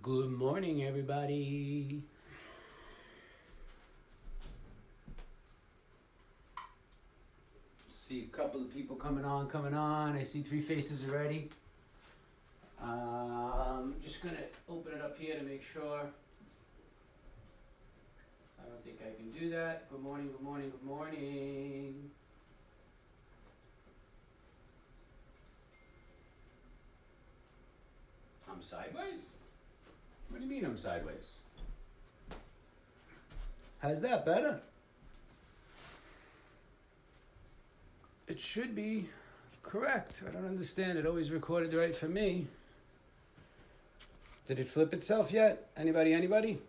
Good morning, everybody. See a couple of people coming on. I see 3 faces already. I'm just gonna open it up here to make sure. I don't think I can do that. Good morning. I'm sideways? What do you mean I'm sideways? How's that better? It should be correct. I don't understand. It always recorded right for me. Did it flip itself yet? Anybody?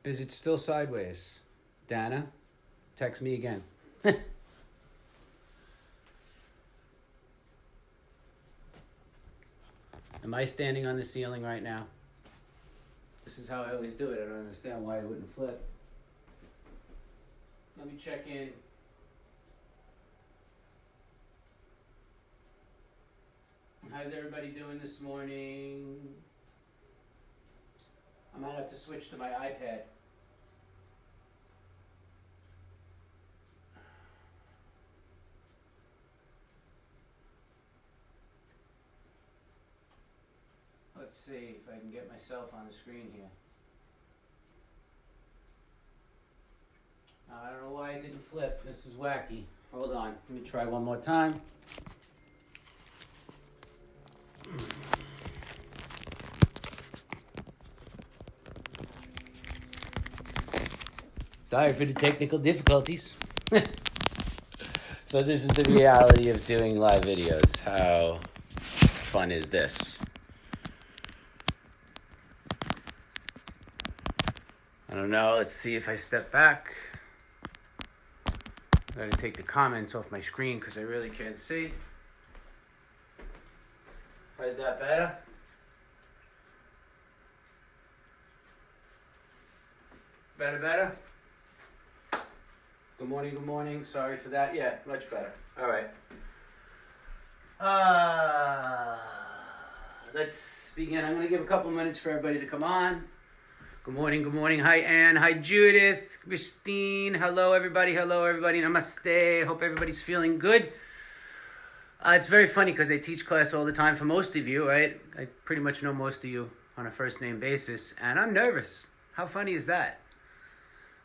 Is it still sideways? Dana, text me again. Am I standing on the ceiling right now? This is how I always do it. I don't understand why it wouldn't flip. Let me check in. How's everybody doing this morning? I might have to switch to my iPad. Let's see if I can get myself on the screen here. I don't know why it didn't flip. This is wacky. Hold on. Let me try one more time. Sorry for the technical difficulties. So this is the reality of doing live videos. How fun is this? I don't know. Let's see if I step back. I'm going to take the comments off my screen because I really can't see. Is that better? Better? Good morning. Sorry for that. Yeah, much better. All right. Let's begin. I'm going to give a couple minutes for everybody to come on. Good morning. Hi, Ann. Hi, Judith. Christine. Hello, everybody. Namaste. Hope everybody's feeling good. It's very funny because I teach class all the time for most of you, right? I pretty much know most of you on a first-name basis, and I'm nervous. How funny is that?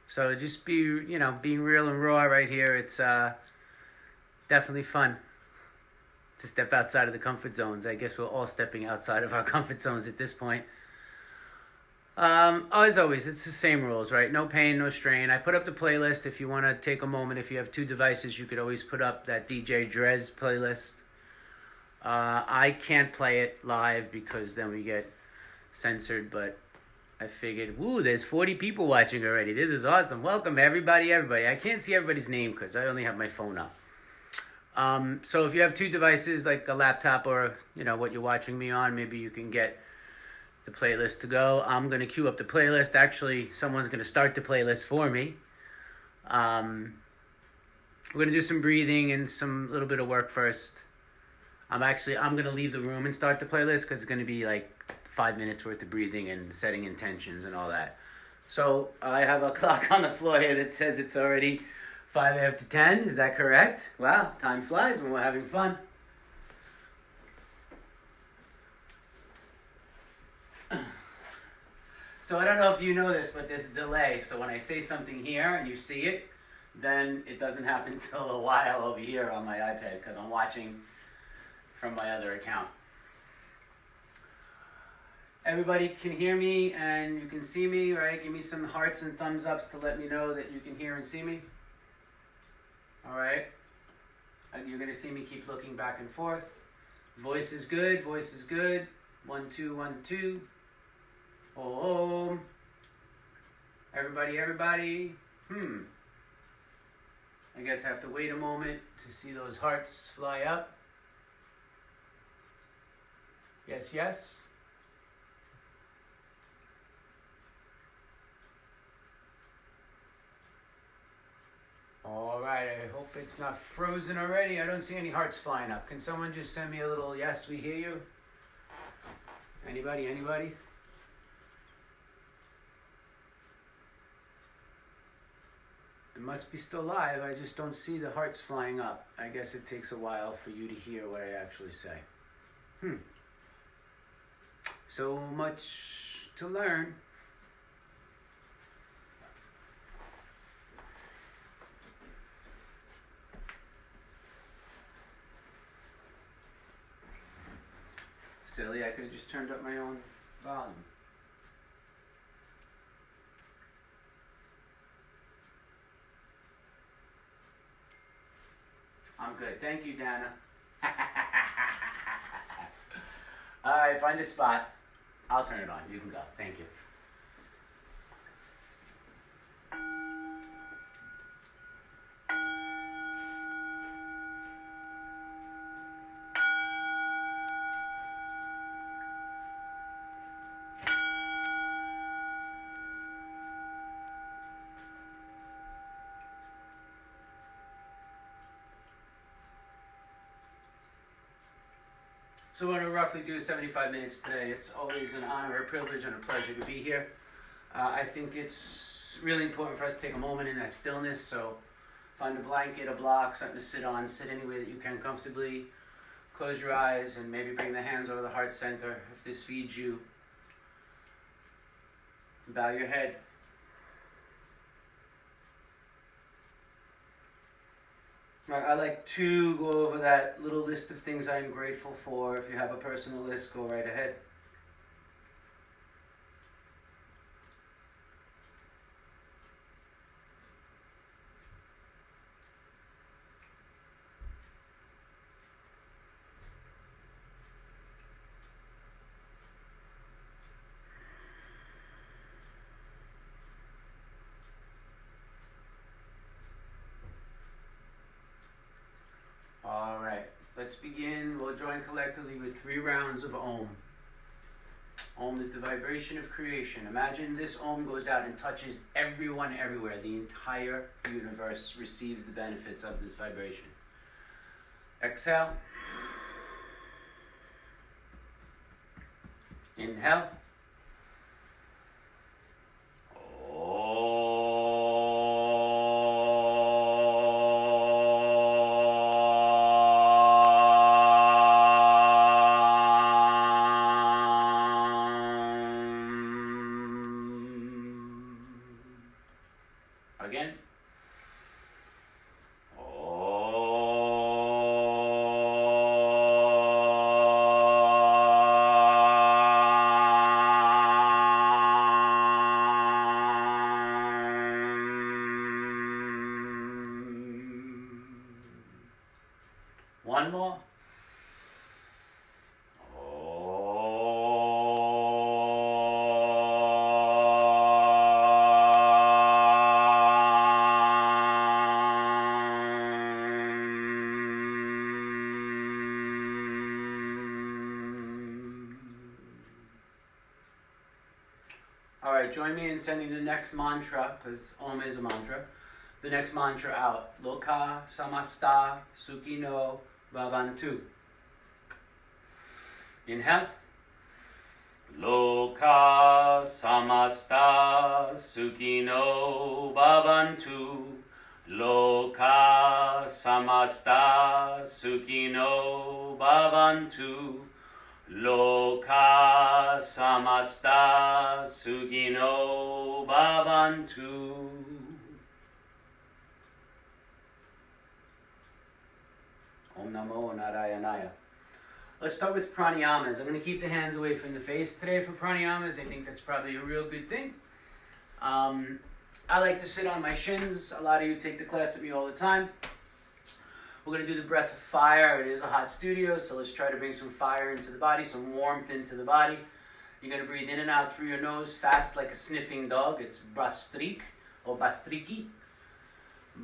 So just being real and raw right here. It's definitely fun to step outside of the comfort zones. I guess we're all stepping outside of our comfort zones at this point. As always, it's the same rules, right? No pain, no strain. I put up the playlist. If you want to take a moment, if you have 2 devices, you could always put up that DJ Drez playlist. I can't play it live because then we get censored, but I figured, there's 40 people watching already. This is awesome. Welcome, everybody. I can't see everybody's name because I only have my phone up. So if you have 2 devices, like a laptop or, what you're watching me on, maybe you can get the playlist to go. I'm going to queue up the playlist. Actually, someone's going to start the playlist for me. We're going to do some breathing and some little bit of work first. I'm going to leave the room and start the playlist because it's going to be like 5 minutes worth of breathing and setting intentions and all that. So I have a clock on the floor here that says it's already 5 after 10. Is that correct? Wow, time flies when we're having fun. So I don't know if you know this, but there's a delay. So when I say something here and you see it, then it doesn't happen until a while over here on my iPad because I'm watching from my other account. Everybody can hear me and you can see me, right? Give me some hearts and thumbs ups to let me know that you can hear and see me. All right. And you're going to see me keep looking back and forth. Voice is good. 1, 2, 1, 2. Oh, everybody. I guess I have to wait a moment to see those hearts fly up. Yes. All right, I hope hope it's not frozen already. I don't see any hearts flying up. Can someone just send me a little yes, we hear you? Anybody? Anybody? It must be still live. I just don't see the hearts flying up. I guess it takes a while for you to hear what I actually say. So much to learn. Silly, I could have just turned up my own volume. I'm good. Thank you, Dana. All right, find a spot. I'll turn it on. You can go. Thank you. So we're going to roughly do 75 minutes today. It's always an honor, a privilege, and a pleasure to be here. I think it's really important for us to take a moment in that stillness. So find a blanket, a block, something to sit on. Sit any way that you can comfortably. Close your eyes and maybe bring the hands over the heart center if this feeds you. Bow your head. I like to go over that little list of things I'm grateful for. If you have a personal list, go right ahead. All right, let's begin. We'll join collectively with 3 rounds of Om. Om is the vibration of creation. Imagine this Om goes out and touches everyone everywhere. The entire universe receives the benefits of this vibration. Exhale. Inhale. Again. One more. All right, join me in sending the next mantra, because Om is a mantra. The next mantra out. Loka samasta sukhino bhavantu. Inhale. Loka samasta sukhino bhavantu. Loka samasta sukhino bhavantu. Loka samasta sukhino bhavantu. Om Namo Narayanaya. Let's start with pranayamas. I'm going to keep the hands away from the face today for pranayamas. I think that's probably a real good thing. I like to sit on my shins. A lot of you take the class with me all the time. We're going to do the breath of fire. It is a hot studio, so let's try to bring some fire into the body, some warmth into the body. You're going to breathe in and out through your nose, fast like a sniffing dog. It's Bastrik or Bastriki.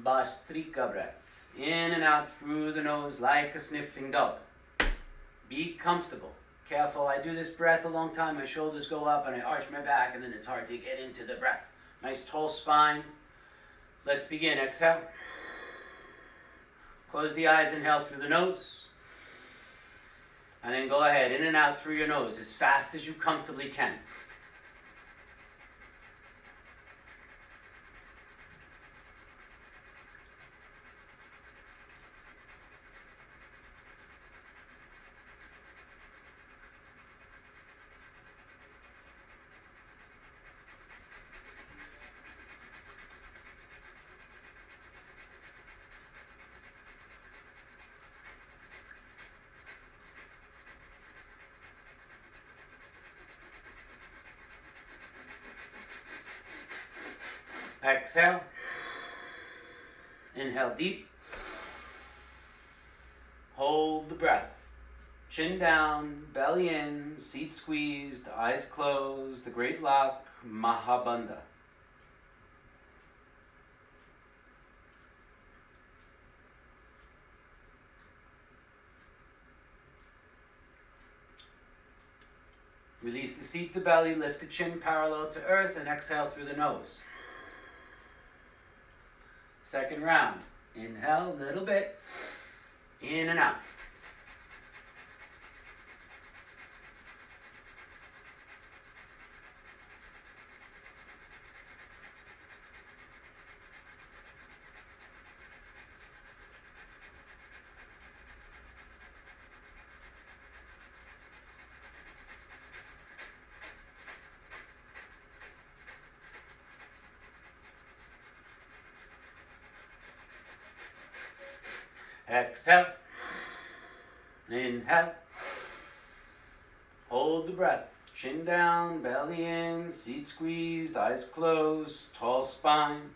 Bastrika breath. In and out through the nose like a sniffing dog. Be comfortable. Careful. I do this breath a long time. My shoulders go up and I arch my back, and then it's hard to get into the breath. Nice tall spine. Let's begin. Exhale. Close the eyes, inhale through the nose. And then go ahead, in and out through your nose as fast as you comfortably can. Exhale. Inhale deep. Hold the breath. Chin down, belly in, seat squeezed, eyes closed, the great lock, Mahabandha. Release the seat, the belly, lift the chin parallel to earth, and exhale through the nose. Second round. Inhale a little bit. In and out. Exhale. Inhale. Hold the breath. Chin down, belly in, seat squeezed, eyes closed, tall spine.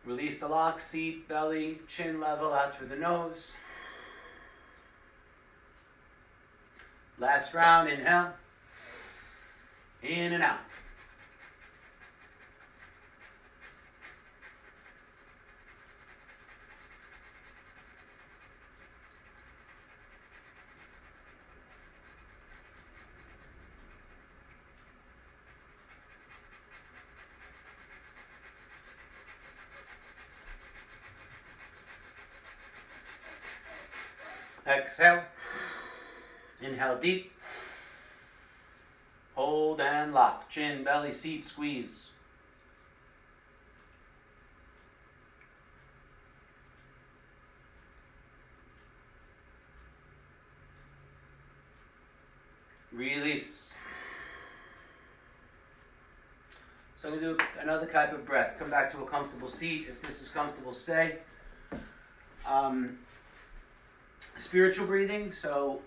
Release the lock, seat, belly, chin level out through the nose. Last round, inhale. In and out. Exhale. Inhale deep. Hold and lock. Chin, belly, seat, squeeze. Release. So I'm going to do another type of breath. Come back to a comfortable seat. If this is comfortable, stay. Spiritual breathing. So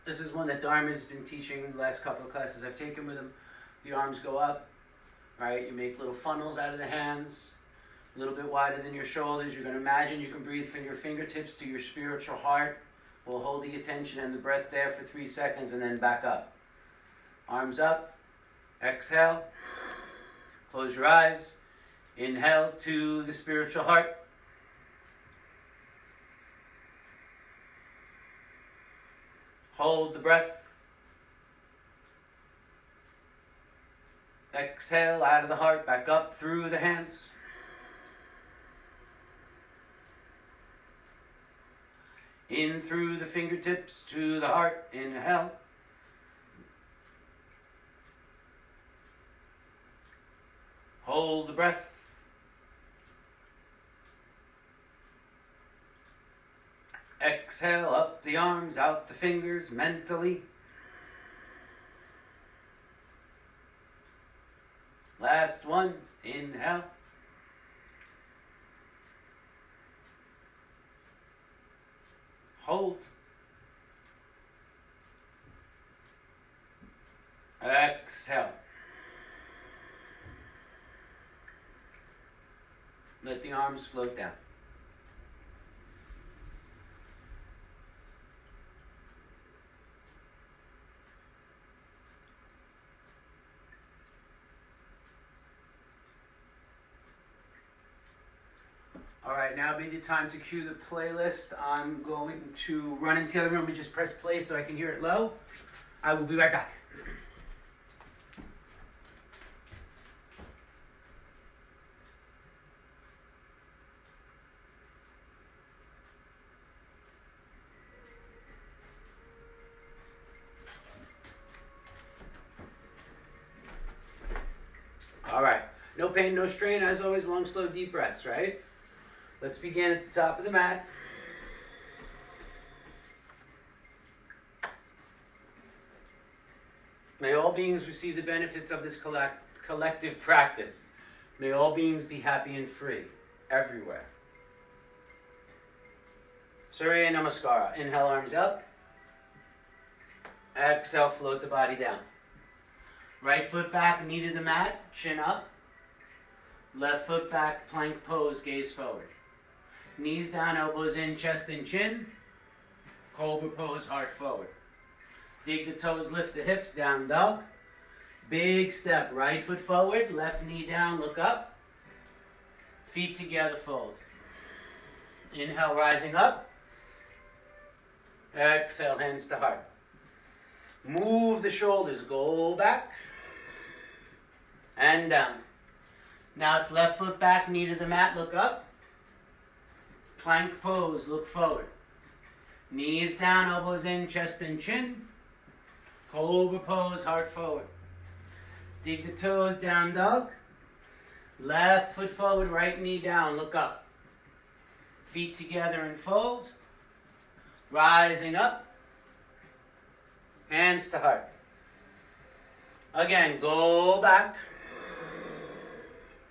this is one that Dharma's been teaching the last couple of classes I've taken with him. The arms go up, right? You make little funnels out of the hands, a little bit wider than your shoulders. You're going to imagine you can breathe from your fingertips to your spiritual heart. We'll hold the attention and the breath there for 3 seconds and then back up. Arms up. Exhale. Close your eyes. Inhale to the spiritual heart. Hold the breath. Exhale out of the heart, back up through the hands. In through the fingertips to the heart. Inhale. Hold the breath. Exhale, up the arms, out the fingers, mentally. Last one, inhale. Hold. Exhale. Let the arms float down. All right, now be the time to cue the playlist. I'm going to run into the other room and just press play so I can hear it low. I will be right back. pain, no strain. As always, long, slow, deep breaths, right? Let's begin at the top of the mat. May all beings receive the benefits of this collective practice. May all beings be happy and free, everywhere. Surya Namaskara. Inhale, arms up. Exhale, float the body down. Right foot back, knee to the mat, chin up. Left foot back, plank pose, gaze forward. Knees down, elbows in, chest and chin. Cobra pose, heart forward. Dig the toes, lift the hips, down dog. Big step, right foot forward, left knee down, look up. Feet together, fold. Inhale, rising up. Exhale, hands to heart. Move the shoulders, go back and down. Now it's left foot back, knee to the mat, look up. Plank pose, look forward. Knees down, elbows in, chest and chin. Cobra pose, heart forward. Dig the toes, down dog. Left foot forward, right knee down, look up. Feet together and fold. Rising up. Hands to heart. Again, go back.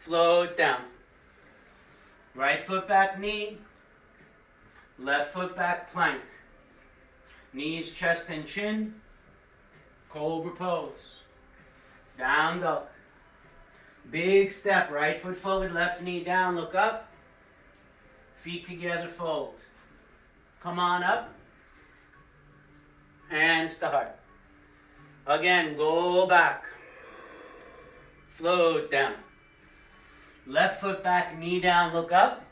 Float down. Right foot back, knee. Left foot back, plank. Knees, chest and chin. Cobra pose. Down dog. Big step, right foot forward, left knee down, look up. Feet together, fold. Come on up. Hands to heart. Again, go back. Float down. Left foot back, knee down, look up.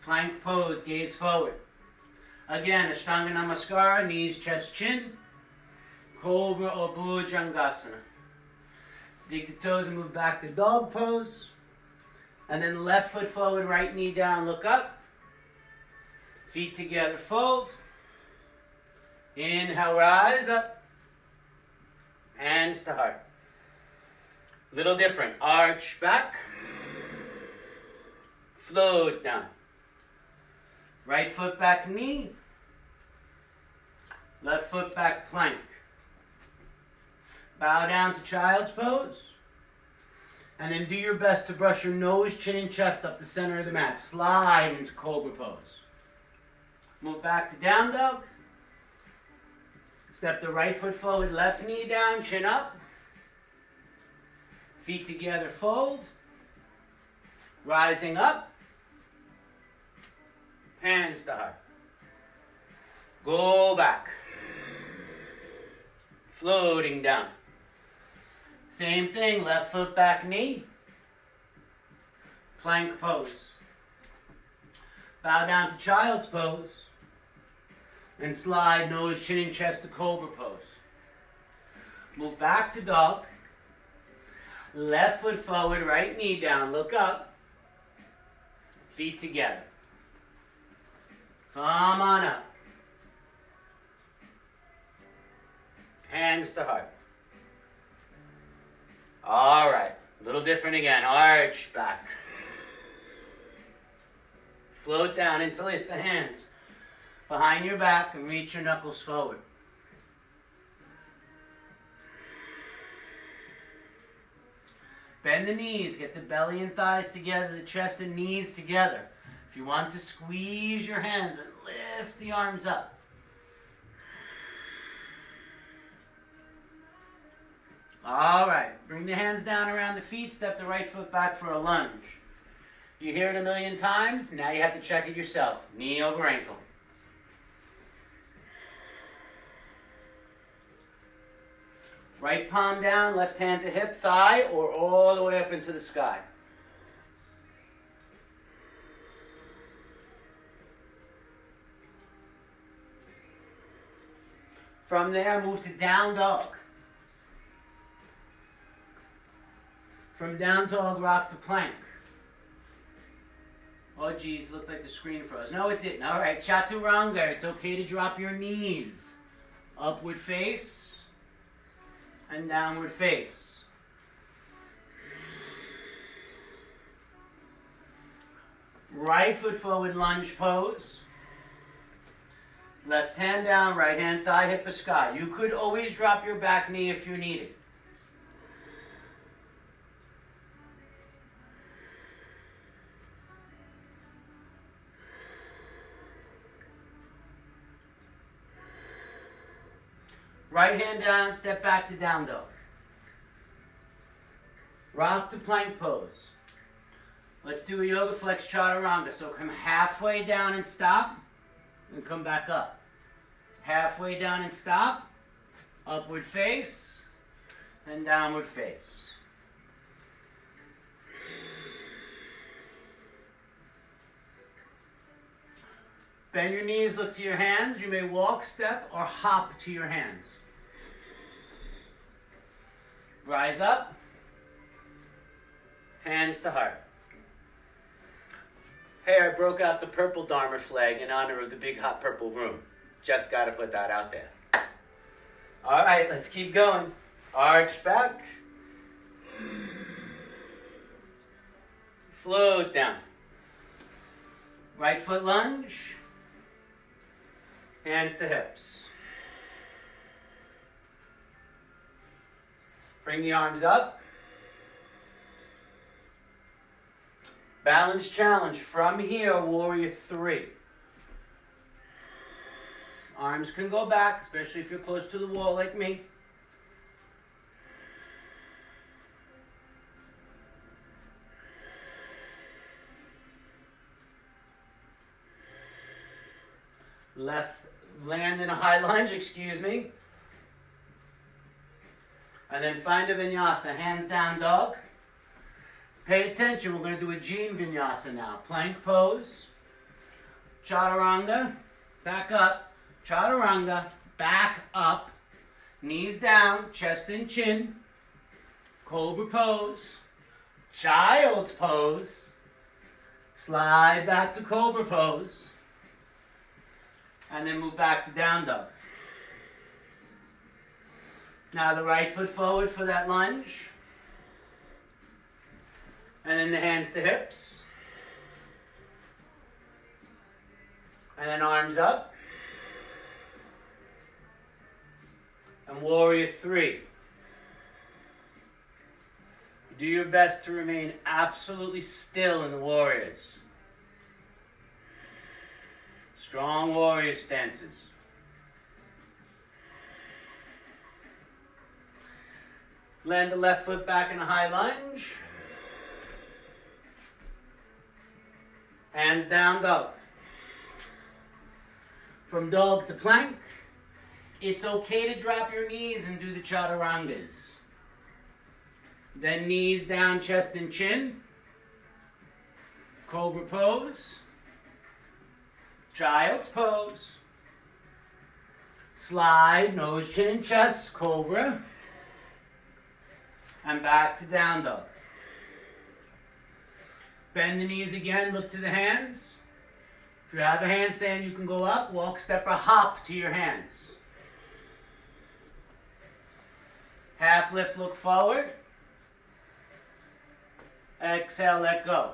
Plank pose, gaze forward. Again, Ashtanga Namaskara, knees, chest, chin. Cobra or Bhujangasana. Dig the toes and move back to dog pose. And then left foot forward, right knee down, look up. Feet together, fold. Inhale, rise up. Hands to heart. Little different. Arch back. Float down. Right foot back, knee. Left foot back, plank. Bow down to child's pose. And then do your best to brush your nose, chin, and chest up the center of the mat. Slide into cobra pose. Move back to down dog. Step the right foot forward, left knee down, chin up. Feet together, fold. Rising up. Hands to heart. Go back. Floating down. Same thing, left foot back, knee. Plank pose. Bow down to child's pose. And slide nose, chin, and chest to cobra pose. Move back to dog. Left foot forward, right knee down, look up. Feet together. Come on up. Hands to heart. All right, a little different again. Arch back. Float down, interlace the hands behind your back and reach your knuckles forward. Bend the knees, get the belly and thighs together, the chest and knees together. If you want to squeeze your hands and lift the arms up. All right, bring the hands down around the feet, step the right foot back for a lunge. You hear it a million times, now you have to check it yourself. Knee over ankle. Right palm down, left hand to hip, thigh, or all the way up into the sky. From there, move to down dog. From down dog, rock to plank. Oh geez, looked like the screen froze. No, it didn't. All right, chaturanga. It's okay to drop your knees. Upward face and downward face. Right foot forward, lunge pose. Left hand down, right hand thigh, hip a sky. You could always drop your back knee if you need it. Right hand down, step back to down dog. Rock to plank pose. Let's do a yoga flex chaturanga. So come halfway down and stop, and come back up. Halfway down and stop, upward face, and downward face. Bend your knees, look to your hands. You may walk, step, or hop to your hands. Rise up, hands to heart. Hey, I broke out the purple Dharma flag in honor of the big hot purple room. Just got to put that out there. All right, let's keep going. Arch back. Float down. Right foot lunge. Hands to hips. Bring the arms up. Balance challenge. From here, warrior 3. Arms can go back, especially if you're close to the wall like me. Left land in a high lunge, excuse me. And then find a vinyasa, hands down dog. Pay attention, we're going to do a Jeen vinyasa now. Plank pose, chaturanga, back up, chaturanga, back up, knees down, chest and chin, cobra pose, child's pose, slide back to cobra pose, and then move back to down dog. Now the right foot forward for that lunge. And then the hands to hips. And then arms up. And warrior 3. Do your best to remain absolutely still in the warriors. Strong warrior stances. Land the left foot back in a high lunge. Hands down dog. From dog to plank, it's okay to drop your knees and do the chaturangas. Then knees down, chest and chin. Cobra pose. Child's pose. Slide, nose, chin, and chest, cobra. And back to down dog. Bend the knees again, look to the hands. If you have a handstand, you can go up, walk, step, or hop to your hands. Half lift, look forward. Exhale, let go.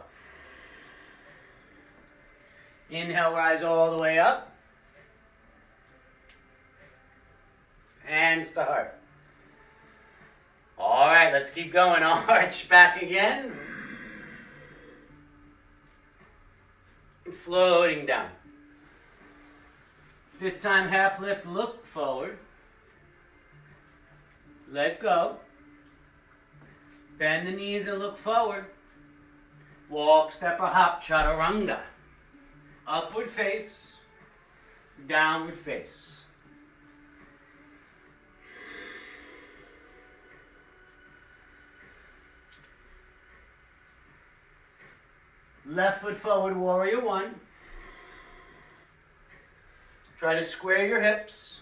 Inhale, rise all the way up. Hands to heart. All right, let's keep going. Arch back again. Floating down. This time half lift, look forward. Let go. Bend the knees and look forward. Walk, step, or hop, chaturanga. Upward face, downward face. Left foot forward, warrior 1. Try to square your hips.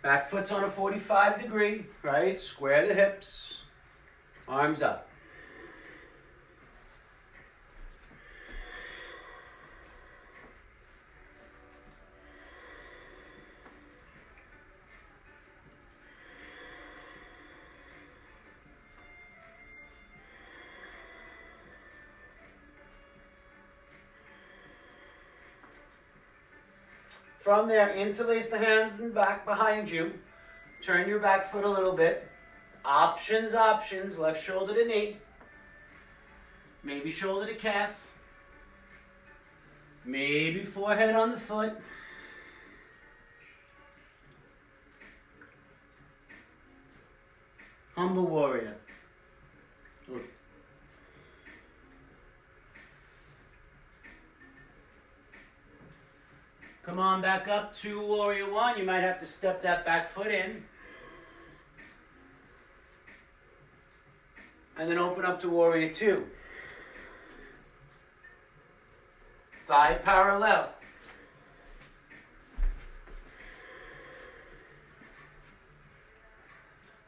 Back foot's on a 45 degree, right? Square the hips. Arms up. From there, interlace the hands and back behind you. Turn your back foot a little bit. Options, options. Left shoulder to knee. Maybe shoulder to calf. Maybe forehead on the foot. Humble warrior. Come on back up to warrior one. You might have to step that back foot in. And then open up to warrior two. Thigh parallel.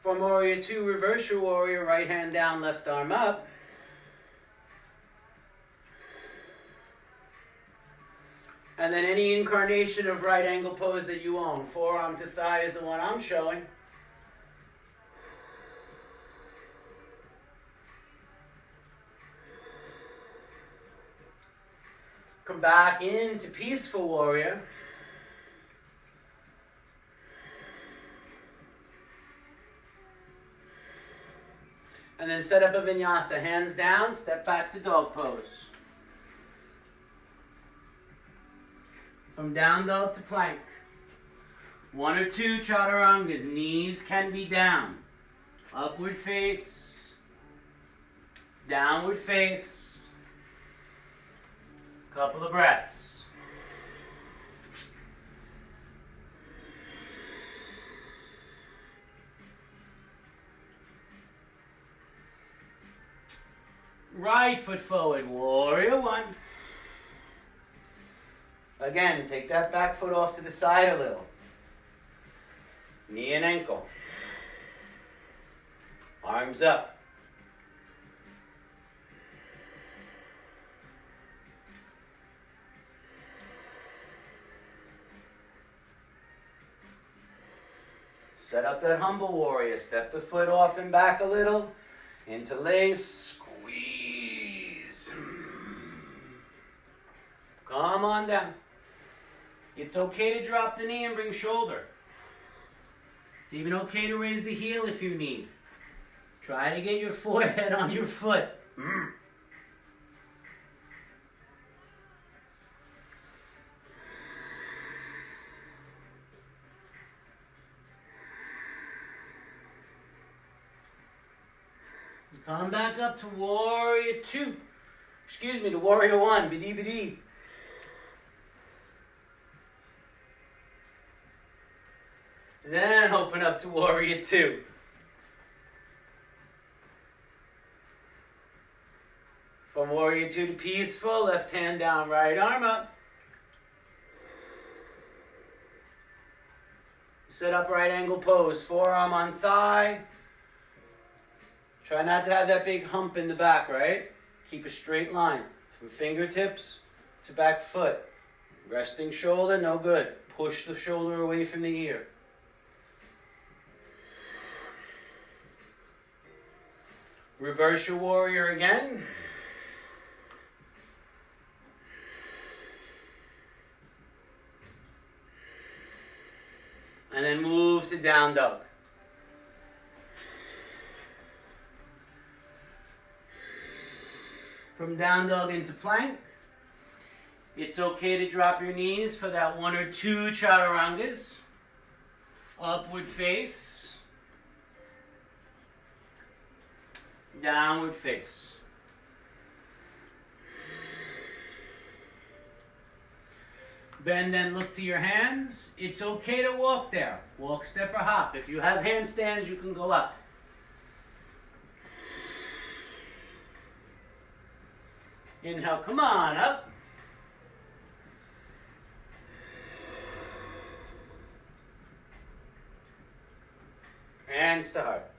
From warrior two, reverse your warrior. Right hand down, left arm up. And then any incarnation of right angle pose that you own. Forearm to thigh is the one I'm showing. Come back into peaceful warrior. And then set up a vinyasa. Hands down, step back to dog pose. From down dog to plank. 1 or 2 chaturangas. Knees can be down. Upward face. Downward face. Couple of breaths. Right foot forward, warrior one. Again, take that back foot off to the side a little. Knee and ankle. Arms up. Set up that humble warrior. Step the foot off and back a little. Interlace. Squeeze. Come on down. It's okay to drop the knee and bring shoulder. It's even okay to raise the heel if you need. Try to get your forehead on your foot. Come back up to warrior two. Excuse me, to warrior one. Bidi bidi. Then open up to warrior two. From warrior two to peaceful, left hand down, right arm up. Set up right angle pose, forearm on thigh. Try not to have that big hump in the back, right? Keep a straight line from fingertips to back foot. Resting shoulder, no good. Push the shoulder away from the ear. Reverse your warrior again. And then move to down dog. From down dog into plank. It's okay to drop your knees for that 1 or 2 chaturangas. Upward face. Downward face. Bend and look to your hands. It's okay to walk there. Walk, step, or hop. If you have handstands, you can go up. Inhale, come on up. And start.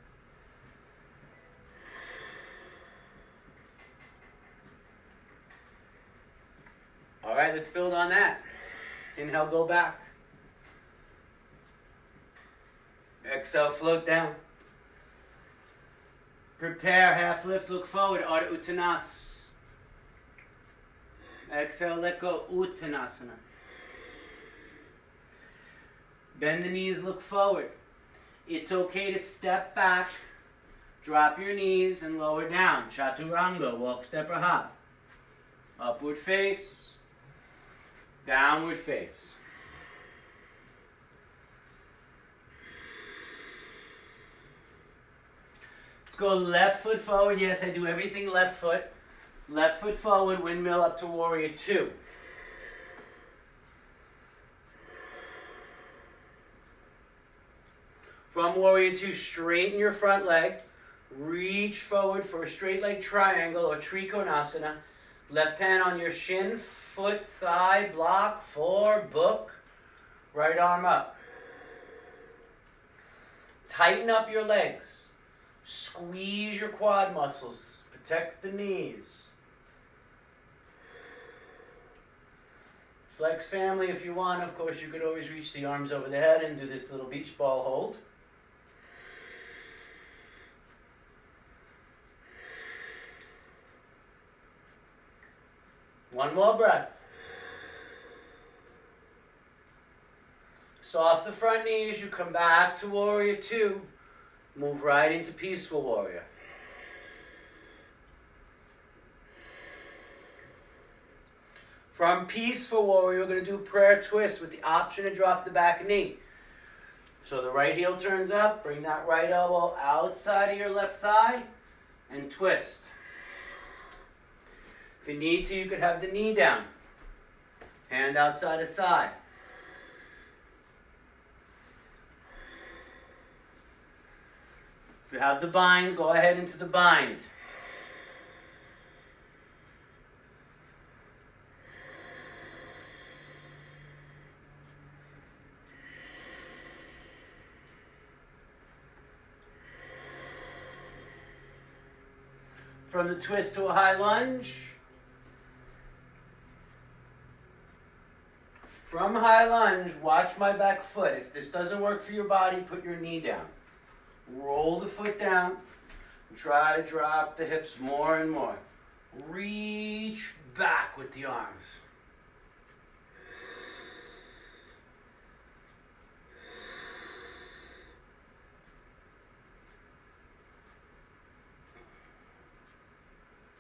All right, let's build on that. Inhale, go back. Exhale, float down. Prepare, half lift, look forward, Ardha Uttanasana. Exhale, let go, Uttanasana. Bend the knees, look forward. It's okay to step back, drop your knees, and lower down. Chaturanga, walk, step, or hop. Upward face, downward face. Let's go left foot forward. Yes, I do everything left foot. Left foot forward, windmill up to warrior two. From warrior two, straighten your front leg. Reach forward for a straight leg triangle or trikonasana. Left hand on your shin, foot, thigh, block, four, book. Right arm up. Tighten up your legs. Squeeze your quad muscles. Protect the knees. Flex family if you want. Of course, you could always reach the arms over the head and do this little beach ball hold. One more breath. Soft the front knees. You come back to warrior two. Move right into peaceful warrior. From peaceful warrior, we're going to do prayer twist with the option to drop the back knee. So the right heel turns up. Bring that right elbow outside of your left thigh and twist. If you need to, you could have the knee down. Hand outside of thigh. If you have the bind, go ahead into the bind. From the twist to a high lunge. From high lunge, watch my back foot. If this doesn't work for your body, put your knee down. Roll the foot down. Try to drop the hips more and more. Reach back with the arms.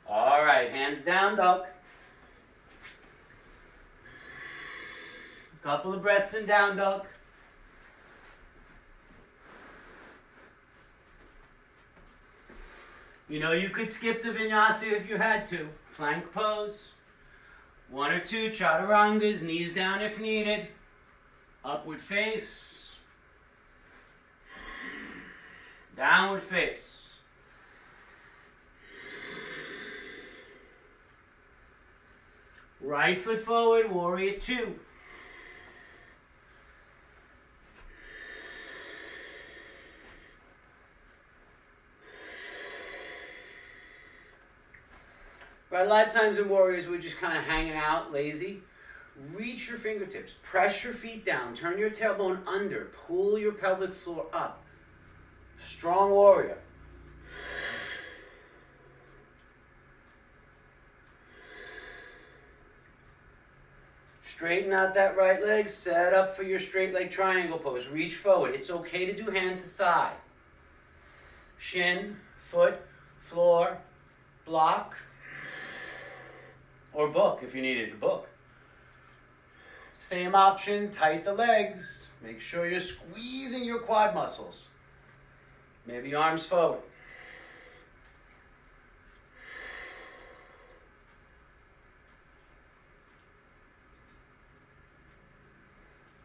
All right, hands down, dog. Couple of breaths in down dog. You know, you could skip the vinyasa if you had to. Plank pose. One or two chaturangas, knees down if needed. Upward face. Downward face. Right foot forward, warrior two. Right, a lot of times in warriors, we're just kind of hanging out, lazy. Reach your fingertips. Press your feet down. Turn your tailbone under. Pull your pelvic floor up. Strong warrior. Straighten out that right leg. Set up for your straight leg triangle pose. Reach forward. It's okay to do hand to thigh. Shin, foot, floor, block. Or book if you needed to book. Same option, tight the legs. Make sure you're squeezing your quad muscles. Maybe arms forward.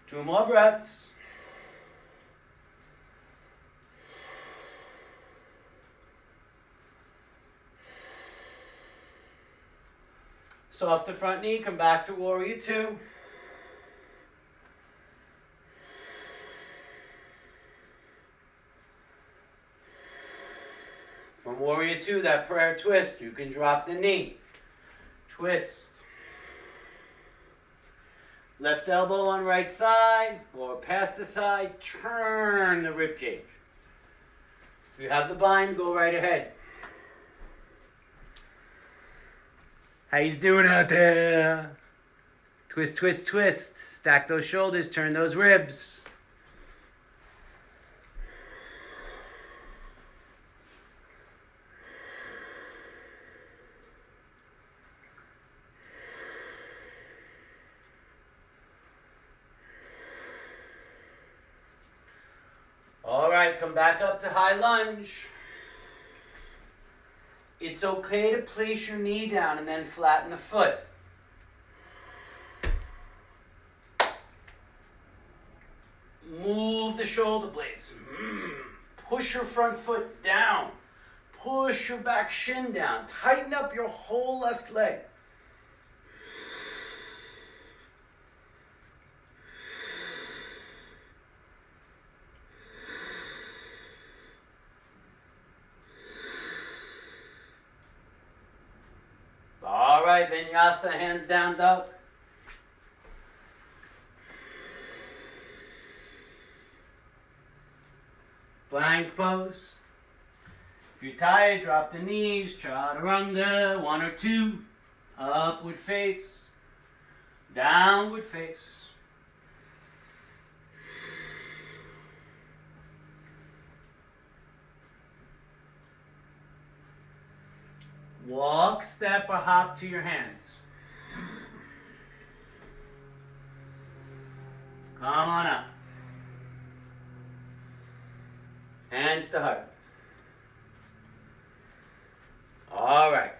Two more breaths. So off the front knee, come back to warrior two. From warrior two, that prayer twist, you can drop the knee. Twist. Left elbow on right thigh, or past the thigh, turn the rib cage. If you have the bind, go right ahead. How you doing out there? Twist, twist, twist. Stack those shoulders, turn those ribs. come back up to high lunge. It's okay to place your knee down and then flatten the foot. Move the shoulder blades. Push your front foot down. Push your back shin down. Tighten up your whole left leg. All right, Vinyasa, hands down dog. Plank pose. If you're tired, drop the knees. Chaturanga, 1 or 2. Upward face. Downward face. Walk, step, or hop to your hands. Come on up. Hands to heart. All right.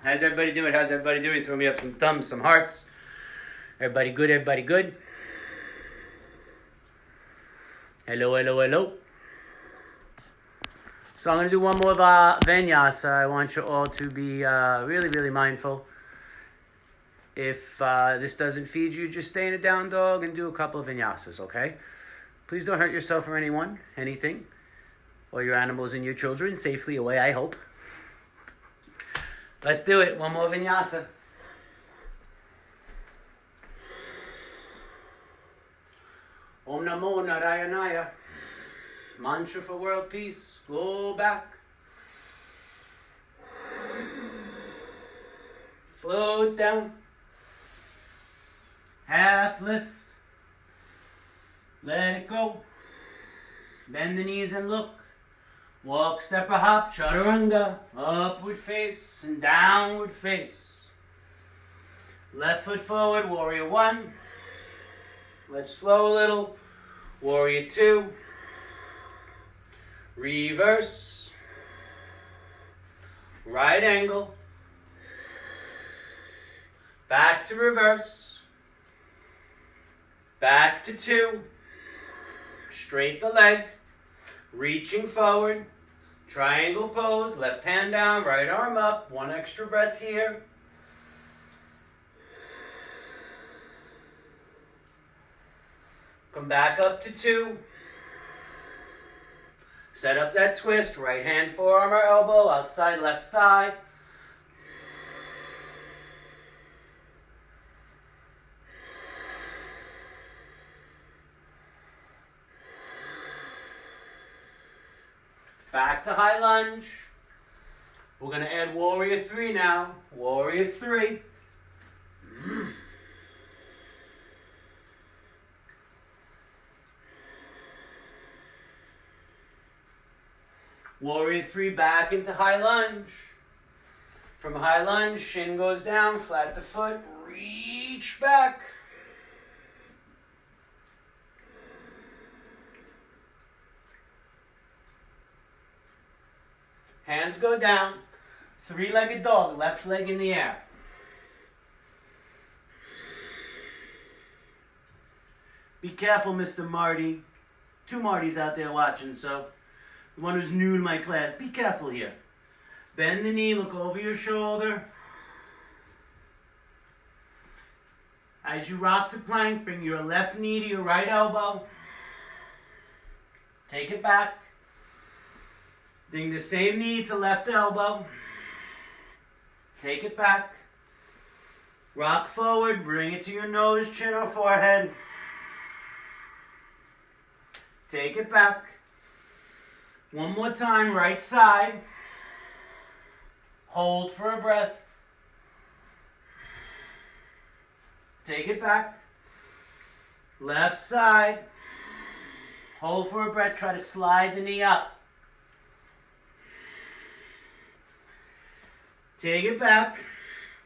How's everybody doing? How's everybody doing? Throw me up some thumbs, some hearts. Everybody good? Everybody good? Hello, hello, hello. So I'm going to do one more of Vinyasa. I want you all to be really, really mindful. If this doesn't feed you, just stay in a down dog and do a couple of Vinyasas, okay? Please don't hurt yourself or anyone, anything, or your animals and your children safely away, I hope. Let's do it. One more Vinyasa. Om Namo Narayanaya. Mantra for world peace. Go back. Float down. Half lift. Let it go. Bend the knees and look. Walk, step, or hop. Chaturanga. Upward face and downward face. Left foot forward. Warrior 1. Let's flow a little. Warrior 2. Reverse. Right angle. Back to reverse. Back to 2. Straight the leg. Reaching forward. Triangle pose. Left hand down, right arm up. 1 extra breath here. Come back up to 2. Set up that twist. Right hand, forearm or elbow. Outside left thigh. Back to high lunge. We're going to add warrior 3 now. Warrior 3. Warrior 3 back into high lunge. From high lunge, shin goes down, flat the foot, reach back. Hands go down. 3-legged dog, left leg in the air. Be careful, Mr. Marty. 2 Martys out there watching, so the one who's new to my class, be careful here. Bend the knee, look over your shoulder. As you rock to plank, bring your left knee to your right elbow. Take it back. Bring the same knee to left elbow. Take it back. Rock forward, bring it to your nose, chin, or forehead. Take it back. One more time, right side. Hold for a breath. Take it back. Left side. Hold for a breath. Try to slide the knee up. Take it back.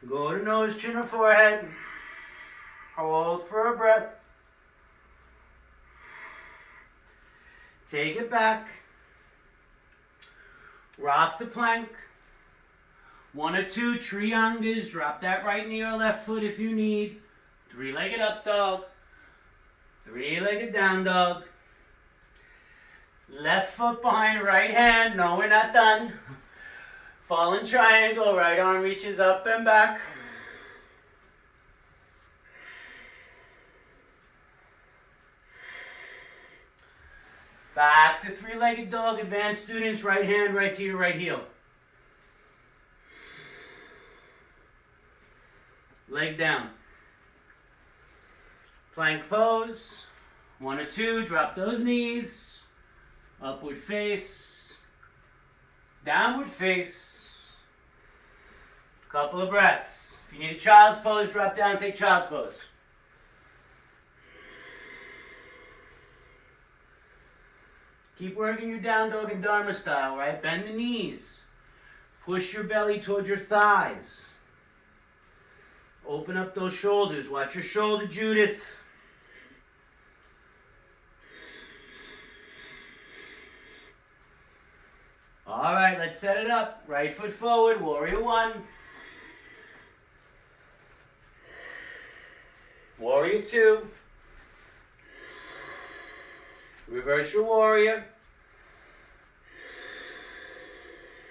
Go to nose, chin, or forehead. Hold for a breath. Take it back. Rock to plank. 1 or 2 triangles. Drop that right knee or left foot if you need. 3-legged up dog. 3-legged down dog. Left foot behind right hand. No, we're not done. Fallen triangle. Right arm reaches up and back. Back to 3-legged dog. Advanced students, right hand right to your right heel. Leg down. Plank pose. 1 or 2, drop those knees. Upward face. Downward face. Couple of breaths. If you need a child's pose, drop down, take child's pose. Keep working your down dog and Dharma style, right? Bend the knees. Push your belly towards your thighs. Open up those shoulders. Watch your shoulder, Judith. All right, let's set it up. Right foot forward, warrior 1. Warrior 2. Reverse your warrior.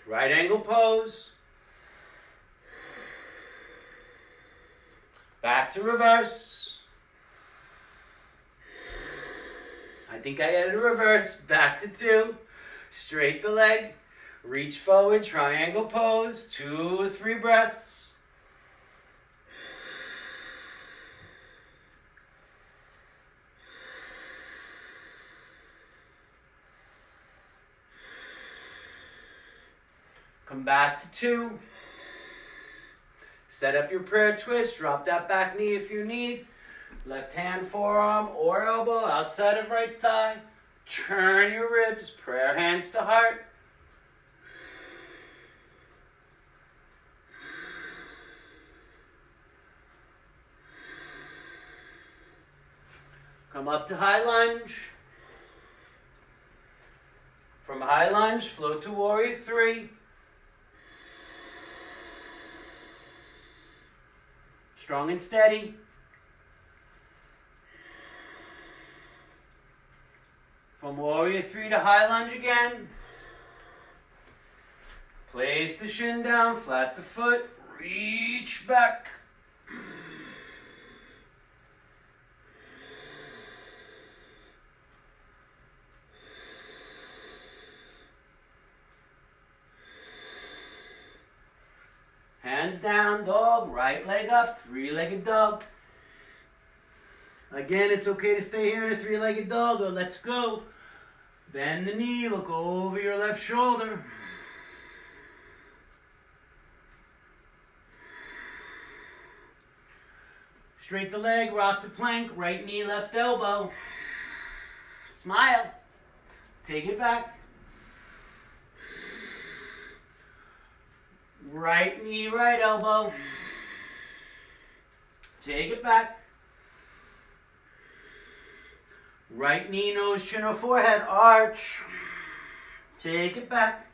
Right angle pose. Back to reverse. I think I added a reverse. Back to 2. Straight the leg. Reach forward, triangle pose. 2 or 3 breaths. Come back to 2. Set up your prayer twist. Drop that back knee if you need. Left hand, forearm, or elbow outside of right thigh. Turn your ribs. Prayer hands to heart. Come up to high lunge. From high lunge, float to warrior 3. Strong and steady. From warrior 3 to high lunge again. Place the shin down, flat the foot, reach back. Hands down, dog, right leg up, 3-legged dog. Again, it's okay to stay here in a 3-legged dog, or let's go. Bend the knee, look over your left shoulder. Straight the leg, rock the plank, right knee, left elbow. Smile. Take it back. Right knee, right elbow. Take it back. Right knee, nose, chin, or forehead, arch. Take it back.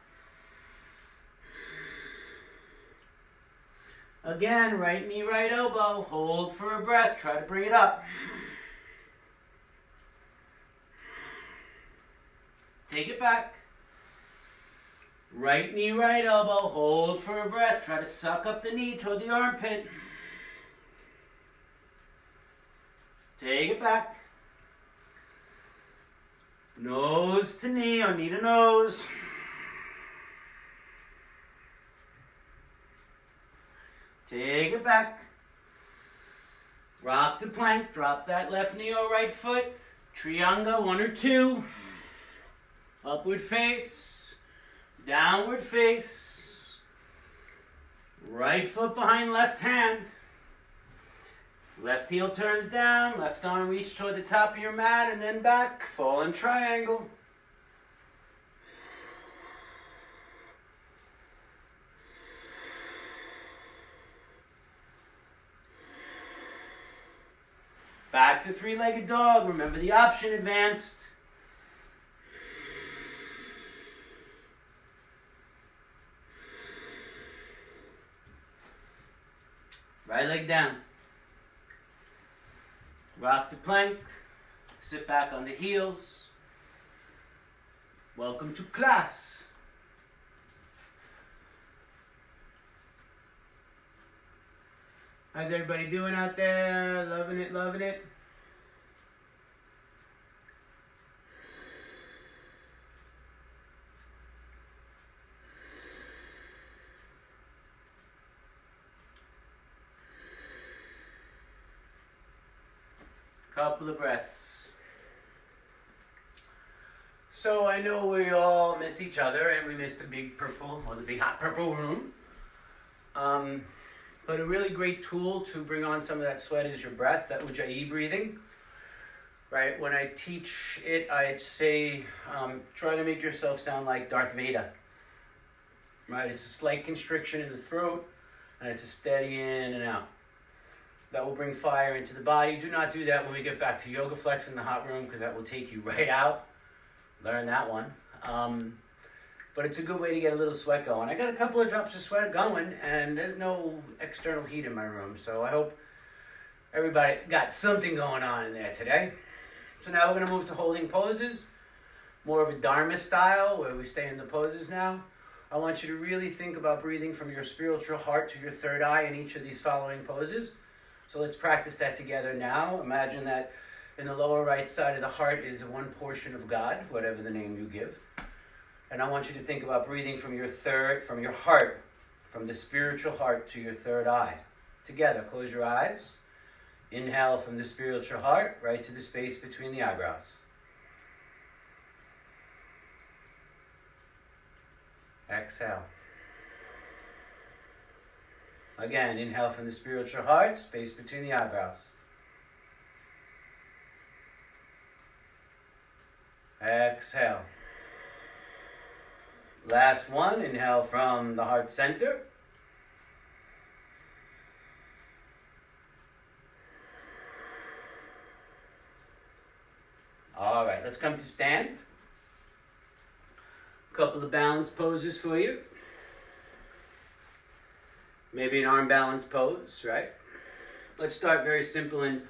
Again, right knee, right elbow. Hold for a breath. Try to bring it up. Take it back. Right knee, right elbow. Hold for a breath. Try to suck up the knee toward the armpit. Take it back. Nose to knee or knee to nose. Take it back. Rock the plank. Drop that left knee or right foot. Triangle, 1 or 2. Upward face. Downward face. Right foot behind left hand. Left heel turns down. Left arm reach toward the top of your mat and then back. Fallen triangle. Back to 3-legged dog. Remember the option, advanced. Right leg down. Rock to plank. Sit back on the heels. Welcome to class. How's everybody doing out there? Loving it, loving it? Couple of breaths. So I know we all miss each other and we miss the big purple or the big hot purple room. But a really great tool to bring on some of that sweat is your breath, that Ujjayi breathing. Right? When I teach it, I say try to make yourself sound like Darth Vader. Right? It's a slight constriction in the throat and it's a steady in and out. That will bring fire into the body. Do not do that when we get back to Yoga Flex in the hot room because that will take you right out. Learn that one. But it's a good way to get a little sweat going. I got a couple of drops of sweat going and there's no external heat in my room. So I hope everybody got something going on in there today. So now we're going to move to holding poses. More of a Dharma style where we stay in the poses now. I want you to really think about breathing from your spiritual heart to your third eye in each of these following poses. So let's practice that together now. Imagine that in the lower right side of the heart is one portion of God, whatever the name you give. And I want you to think about breathing from your heart, from the spiritual heart to your third eye. Together, close your eyes. Inhale from the spiritual heart, right to the space between the eyebrows. Exhale. Again, inhale from the spiritual heart, space between the eyebrows. Exhale. Last one, inhale from the heart center. All right, let's come to stand. A couple of balance poses for you. Maybe an arm balance pose, right? Let's start very simple in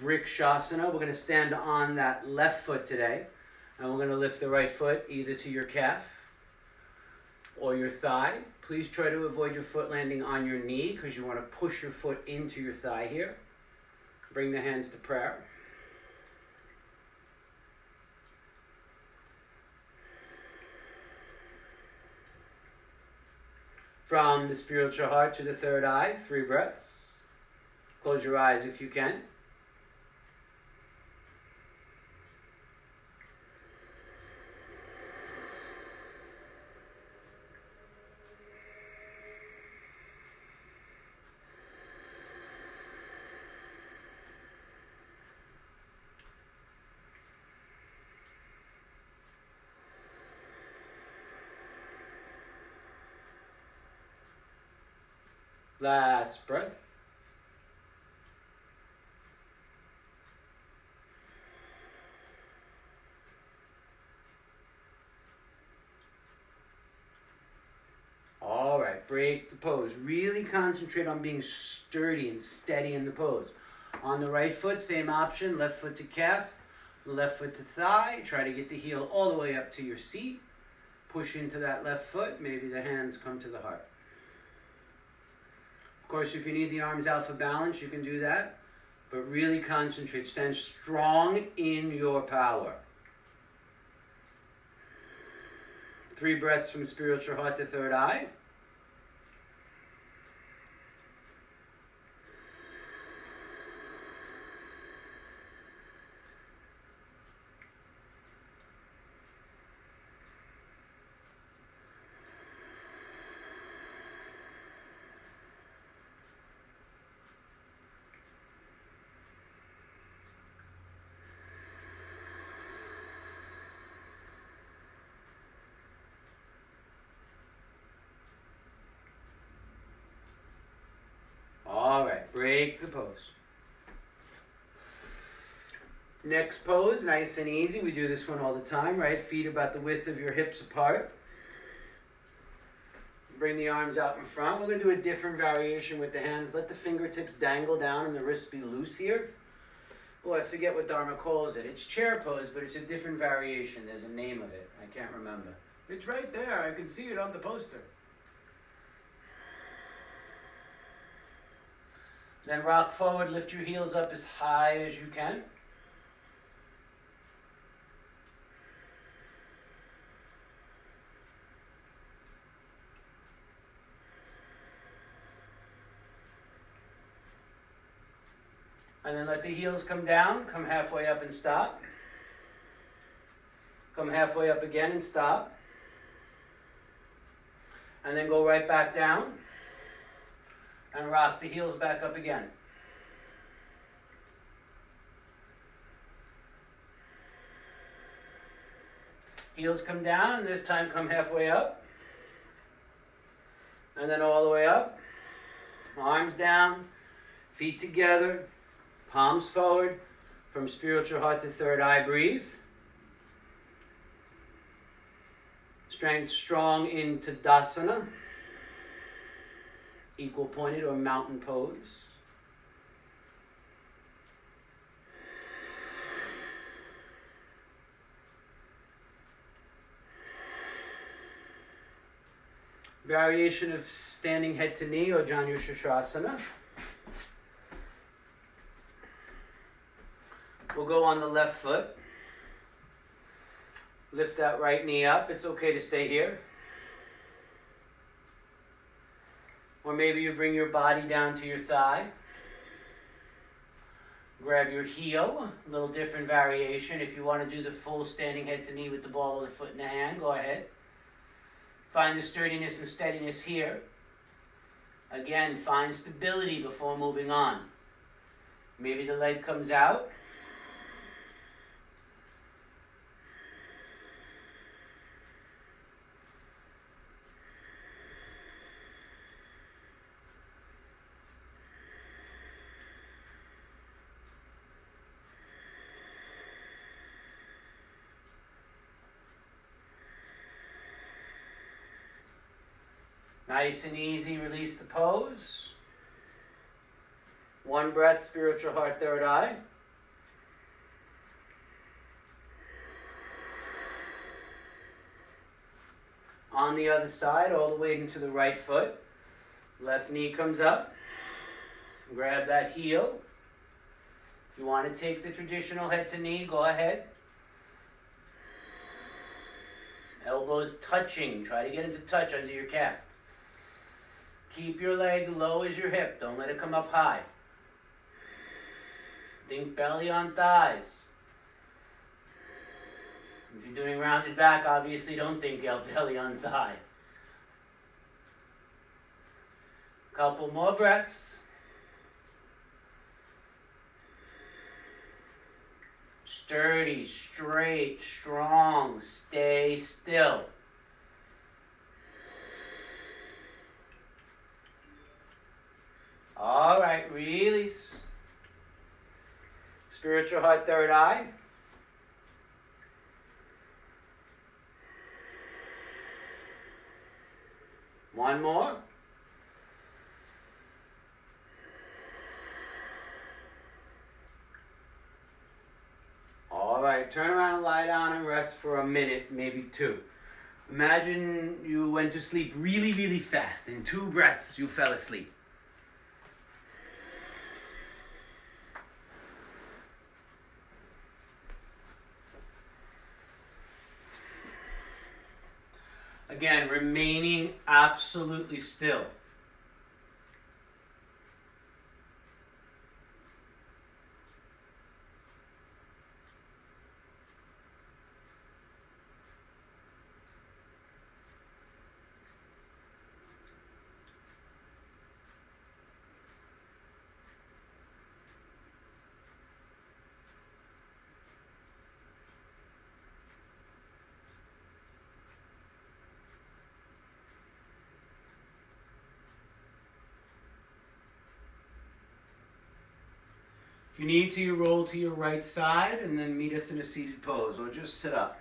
Vrikshasana. We're going to stand on that left foot today. And we're going to lift the right foot either to your calf or your thigh. Please try to avoid your foot landing on your knee because you want to push your foot into your thigh here. Bring the hands to prayer. From the spiritual heart to the third eye, 3 breaths. Close your eyes if you can. Last breath. All right, break the pose. Really concentrate on being sturdy and steady in the pose. On the right foot, same option. Left foot to calf, left foot to thigh. Try to get the heel all the way up to your seat. Push into that left foot. Maybe the hands come to the heart. Of course, if you need the arms out for balance, you can do that. But really concentrate. Stand strong in your power. 3 breaths from spiritual heart to third eye. All right, break the pose. Next pose, nice and easy. We do this one all the time, right? Feet about the width of your hips apart. Bring the arms out in front. We're going to do a different variation with the hands. Let the fingertips dangle down and the wrists be loose here. Oh, I forget what Dharma calls it. It's chair pose, but it's a different variation. There's a name of it. I can't remember. It's right there. I can see it on the poster. Then rock forward. Lift your heels up as high as you can. And then let the heels come down, come halfway up and stop. Come halfway up again and stop. And then go right back down. And rock the heels back up again. Heels come down, and this time come halfway up. And then all the way up. Arms down, feet together. Palms forward, from spiritual heart to third eye, breathe. Strength strong in Tadasana, equal pointed or mountain pose. Variation of standing head to knee or Janu Sirsasana. We'll go on the left foot. Lift that right knee up. It's okay to stay here. Or maybe you bring your body down to your thigh. Grab your heel. A little different variation. If you want to do the full standing head to knee with the ball of the foot in the hand, go ahead. Find the sturdiness and steadiness here. Again, find stability before moving on. Maybe the leg comes out. Nice and easy, release the pose. One breath, spiritual heart, third eye. On the other side, all the way into the right foot. Left knee comes up. Grab that heel. If you want to take the traditional head to knee, go ahead. Elbows touching. Try to get them to touch under your calf. Keep your leg low as your hip. Don't let it come up high. Think belly on thighs. If you're doing rounded back, obviously don't think belly on thigh. Couple more breaths. Sturdy, straight, strong. Stay still. All right, release. Spiritual heart, third eye. One more. All right, turn around and lie down and rest for a minute, maybe two. Imagine you went to sleep really, really fast. In 2 breaths, you fell asleep. Again, remaining absolutely still. If you need to, you roll to your right side and then meet us in a seated pose, or just sit up.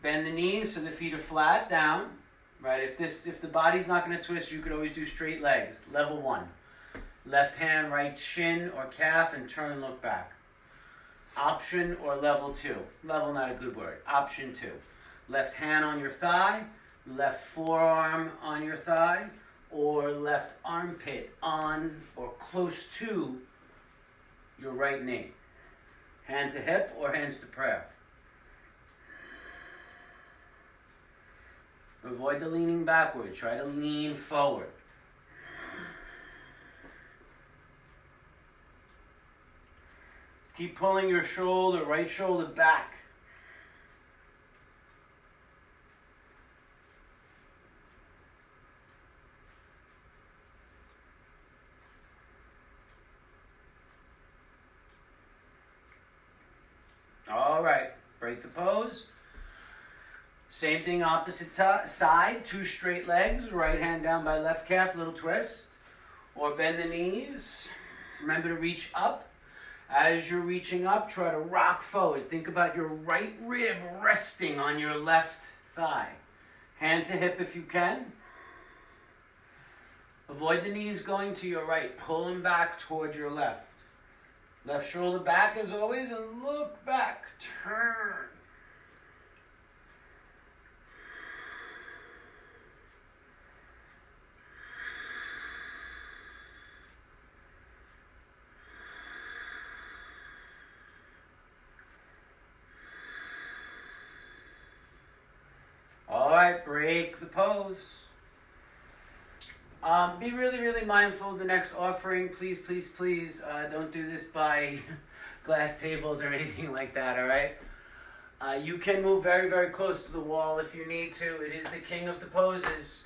Bend the knees so the feet are flat down. Right? If the body's not going to twist, you could always do straight legs. Level 1. Left hand, right shin or calf, and turn and look back. Option or level 2. Level, not a good word. Option 2. Left hand on your thigh, left forearm on your thigh, or left armpit on or close to your right knee. Hand to hip or hands to prayer. Avoid the leaning backward. Try to lean forward. Keep pulling your shoulder, right shoulder back. All right, break the pose. Same thing, opposite side, 2 straight legs, right hand down by left calf, little twist. Or bend the knees. Remember to reach up. As you're reaching up, try to rock forward. Think about your right rib resting on your left thigh. Hand to hip if you can. Avoid the knees going to your right. Pull them back towards your left. Left shoulder back as always, and look back. Turn. All right, break the pose. Be really, really mindful of the next offering. Please, please, please don't do this by glass tables or anything like that, all right? You can move very, very close to the wall if you need to. It is the king of the poses.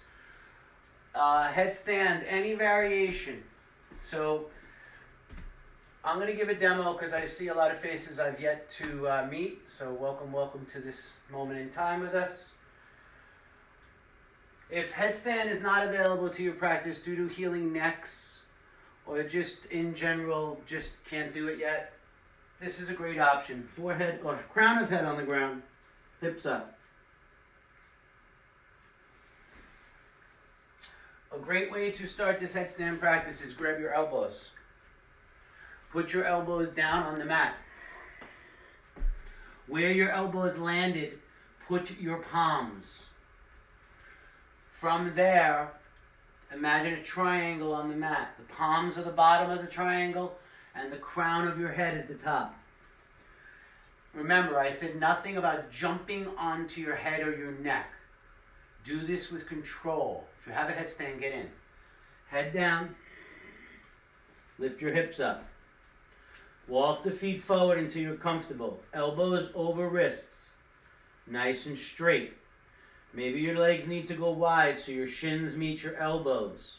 Headstand, any variation. So I'm going to give a demo because I see a lot of faces I've yet to meet. So welcome to this moment in time with us. If headstand is not available to your practice due to healing necks or just in general just can't do it yet, this is a great option. Forehead or crown of head on the ground, hips up. A great way to start this headstand practice is grab your elbows. Put your elbows down on the mat. Where your elbows landed, put your palms. From there, imagine a triangle on the mat. The palms are the bottom of the triangle, and the crown of your head is the top. Remember, I said nothing about jumping onto your head or your neck. Do this with control. If you have a headstand, get in. Head down. Lift your hips up. Walk the feet forward until you're comfortable. Elbows over wrists. Nice and straight. Maybe your legs need to go wide so your shins meet your elbows.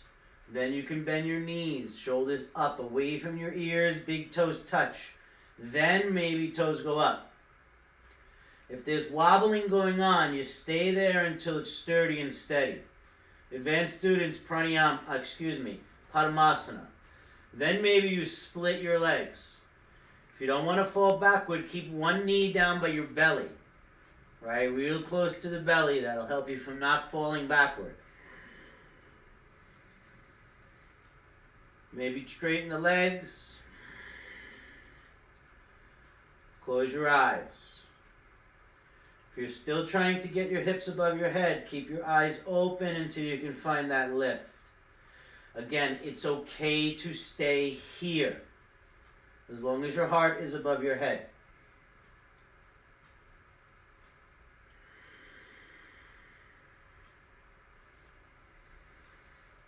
Then you can bend your knees, shoulders up, away from your ears, big toes touch. Then maybe toes go up. If there's wobbling going on, you stay there until it's sturdy and steady. Advanced students, Padmasana. Then maybe you split your legs. If you don't want to fall backward, keep one knee down by your belly. Right, real close to the belly. That'll help you from not falling backward. Maybe straighten the legs. Close your eyes. If you're still trying to get your hips above your head, keep your eyes open until you can find that lift. Again, it's okay to stay here as long as your heart is above your head.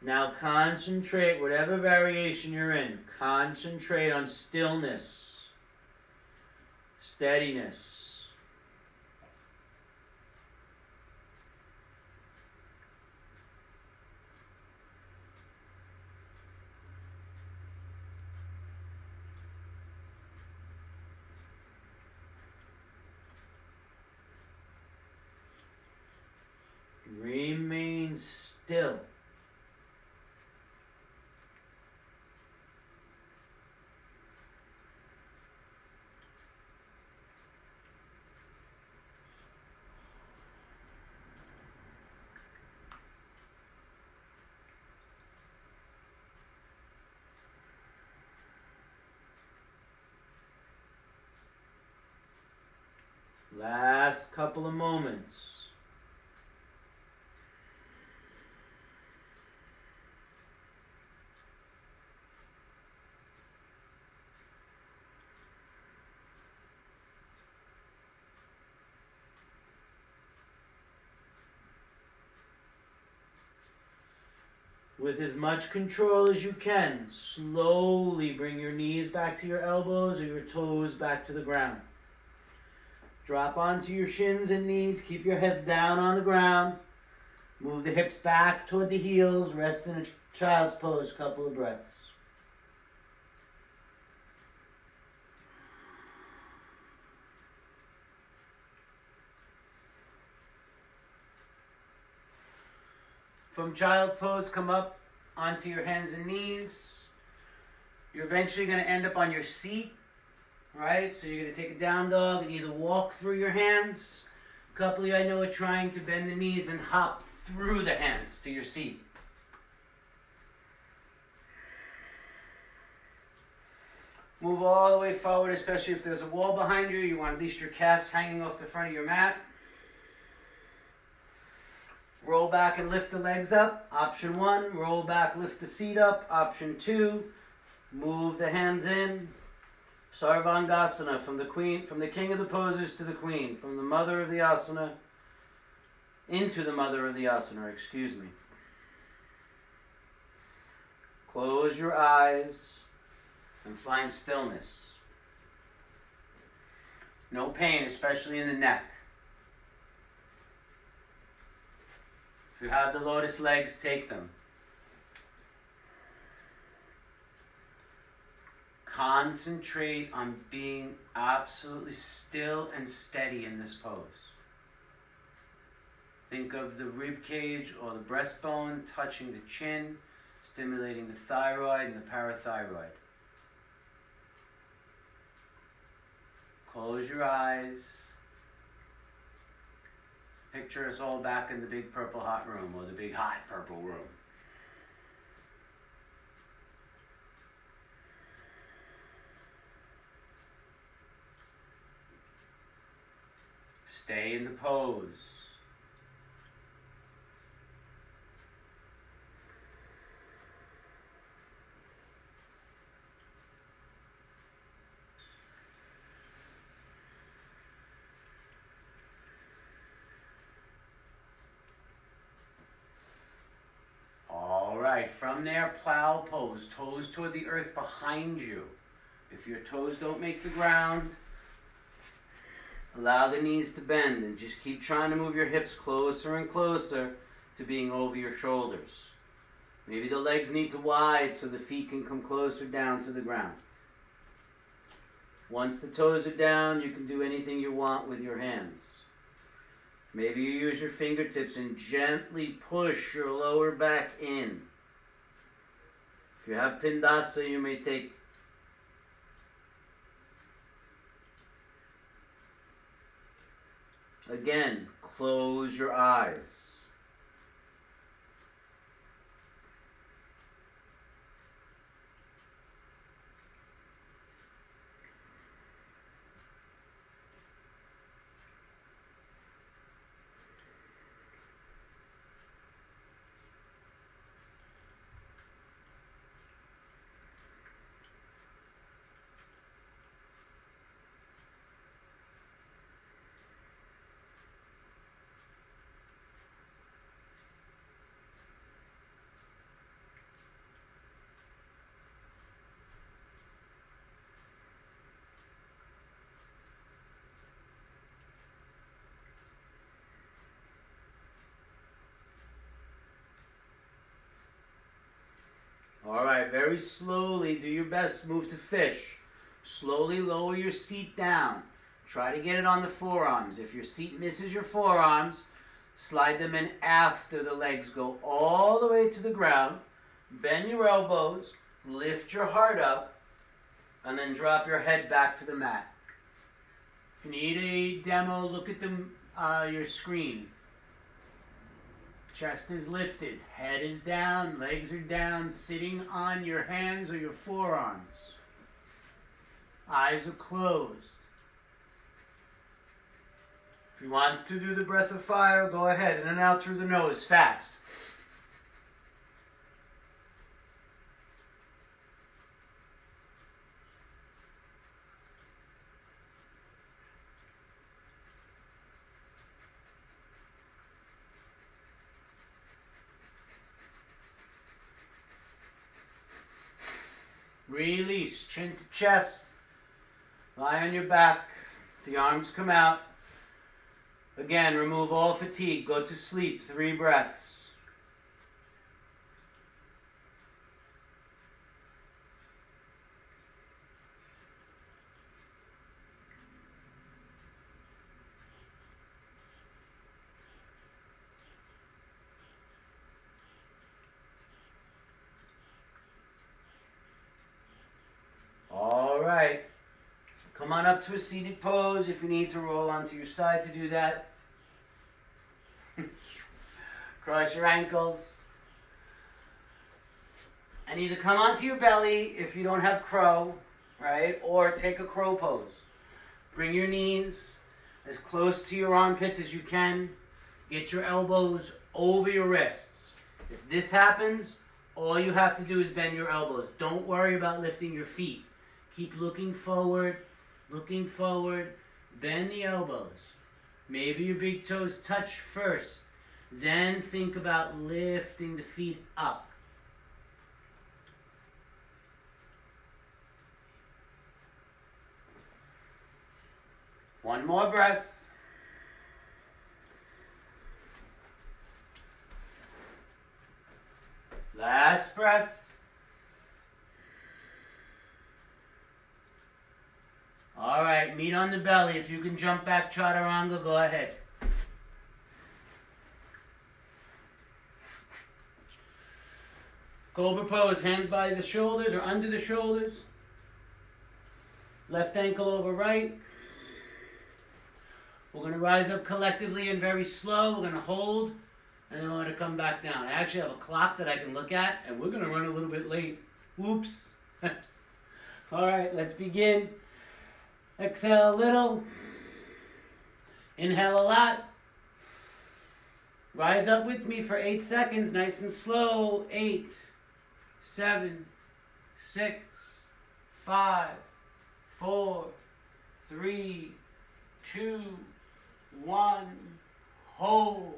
Now concentrate, whatever variation you're in, concentrate on stillness, steadiness. Remain still. last couple of moments. With as much control as you can, slowly bring your knees back to your elbows or your toes back to the ground. Drop onto your shins and knees. Keep your head down on the ground. Move the hips back toward the heels. Rest in a child's pose, couple of breaths. From child pose, come up onto your hands and knees. You're eventually going to end up on your seat, right? So you're going to take a down dog and either walk through your hands. A couple of you I know are trying to bend the knees and hop through the hands to your seat. Move all the way forward, especially if there's a wall behind you. You want at least your calves hanging off the front of your mat. Roll back and lift the legs up. Option 1. Roll back, lift the seat up. Option 2. Move the hands in. Sarvangasana, from the king of the poses to the queen, from the mother of the asana into the mother of the asana, excuse me. Close your eyes and find stillness. No pain, especially in the neck. If you have the lotus legs, take them. Concentrate on being absolutely still and steady in this pose. Think of the rib cage or the breastbone touching the chin, stimulating the thyroid and the parathyroid. Close your eyes. Picture us all back in the big purple hot room, or the big hot purple room. Stay in the pose. Alright, from there, plow pose. Toes toward the earth behind you. If your toes don't make the ground, allow the knees to bend and just keep trying to move your hips closer and closer to being over your shoulders. Maybe the legs need to wide so the feet can come closer down to the ground. Once the toes are down, you can do anything you want with your hands. Maybe you use your fingertips and gently push your lower back in. If you have Pindasa, you may take again, close your eyes. Alright, very slowly, do your best, move to fish. Slowly lower your seat down. Try to get it on the forearms. If your seat misses your forearms, slide them in after the legs go all the way to the ground. Bend your elbows, lift your heart up, and then drop your head back to the mat. If you need a demo, look at your screen. Chest is lifted, head is down, legs are down, sitting on your hands or your forearms. Eyes are closed. If you want to do the breath of fire, go ahead. In and out through the nose, fast. Release, chin to chest. Lie on your back. The arms come out. Again, remove all fatigue. Go to sleep. 3 breaths. All right. Come on up to a seated pose. If you need to roll onto your side to do that. Cross your ankles. And either come onto your belly if you don't have crow, right? Or take a crow pose. Bring your knees as close to your armpits as you can. Get your elbows over your wrists. If this happens, all you have to do is bend your elbows. Don't worry about lifting your feet. Keep looking forward, bend the elbows. Maybe your big toes touch first. Then think about lifting the feet up. One more breath. Last breath. All right, meet on the belly. If you can jump back chaturanga, go ahead. Cobra pose, hands by the shoulders or under the shoulders. Left ankle over right. We're going to rise up collectively and very slow. We're going to hold, and then we're going to come back down. I actually have a clock that I can look at, and we're going to run a little bit late. Whoops. All right, let's begin. Exhale a little. Inhale a lot. Rise up with me for 8 seconds, nice and slow. 8, 7, 6, 5, 4, 3, 2, 1. Hold.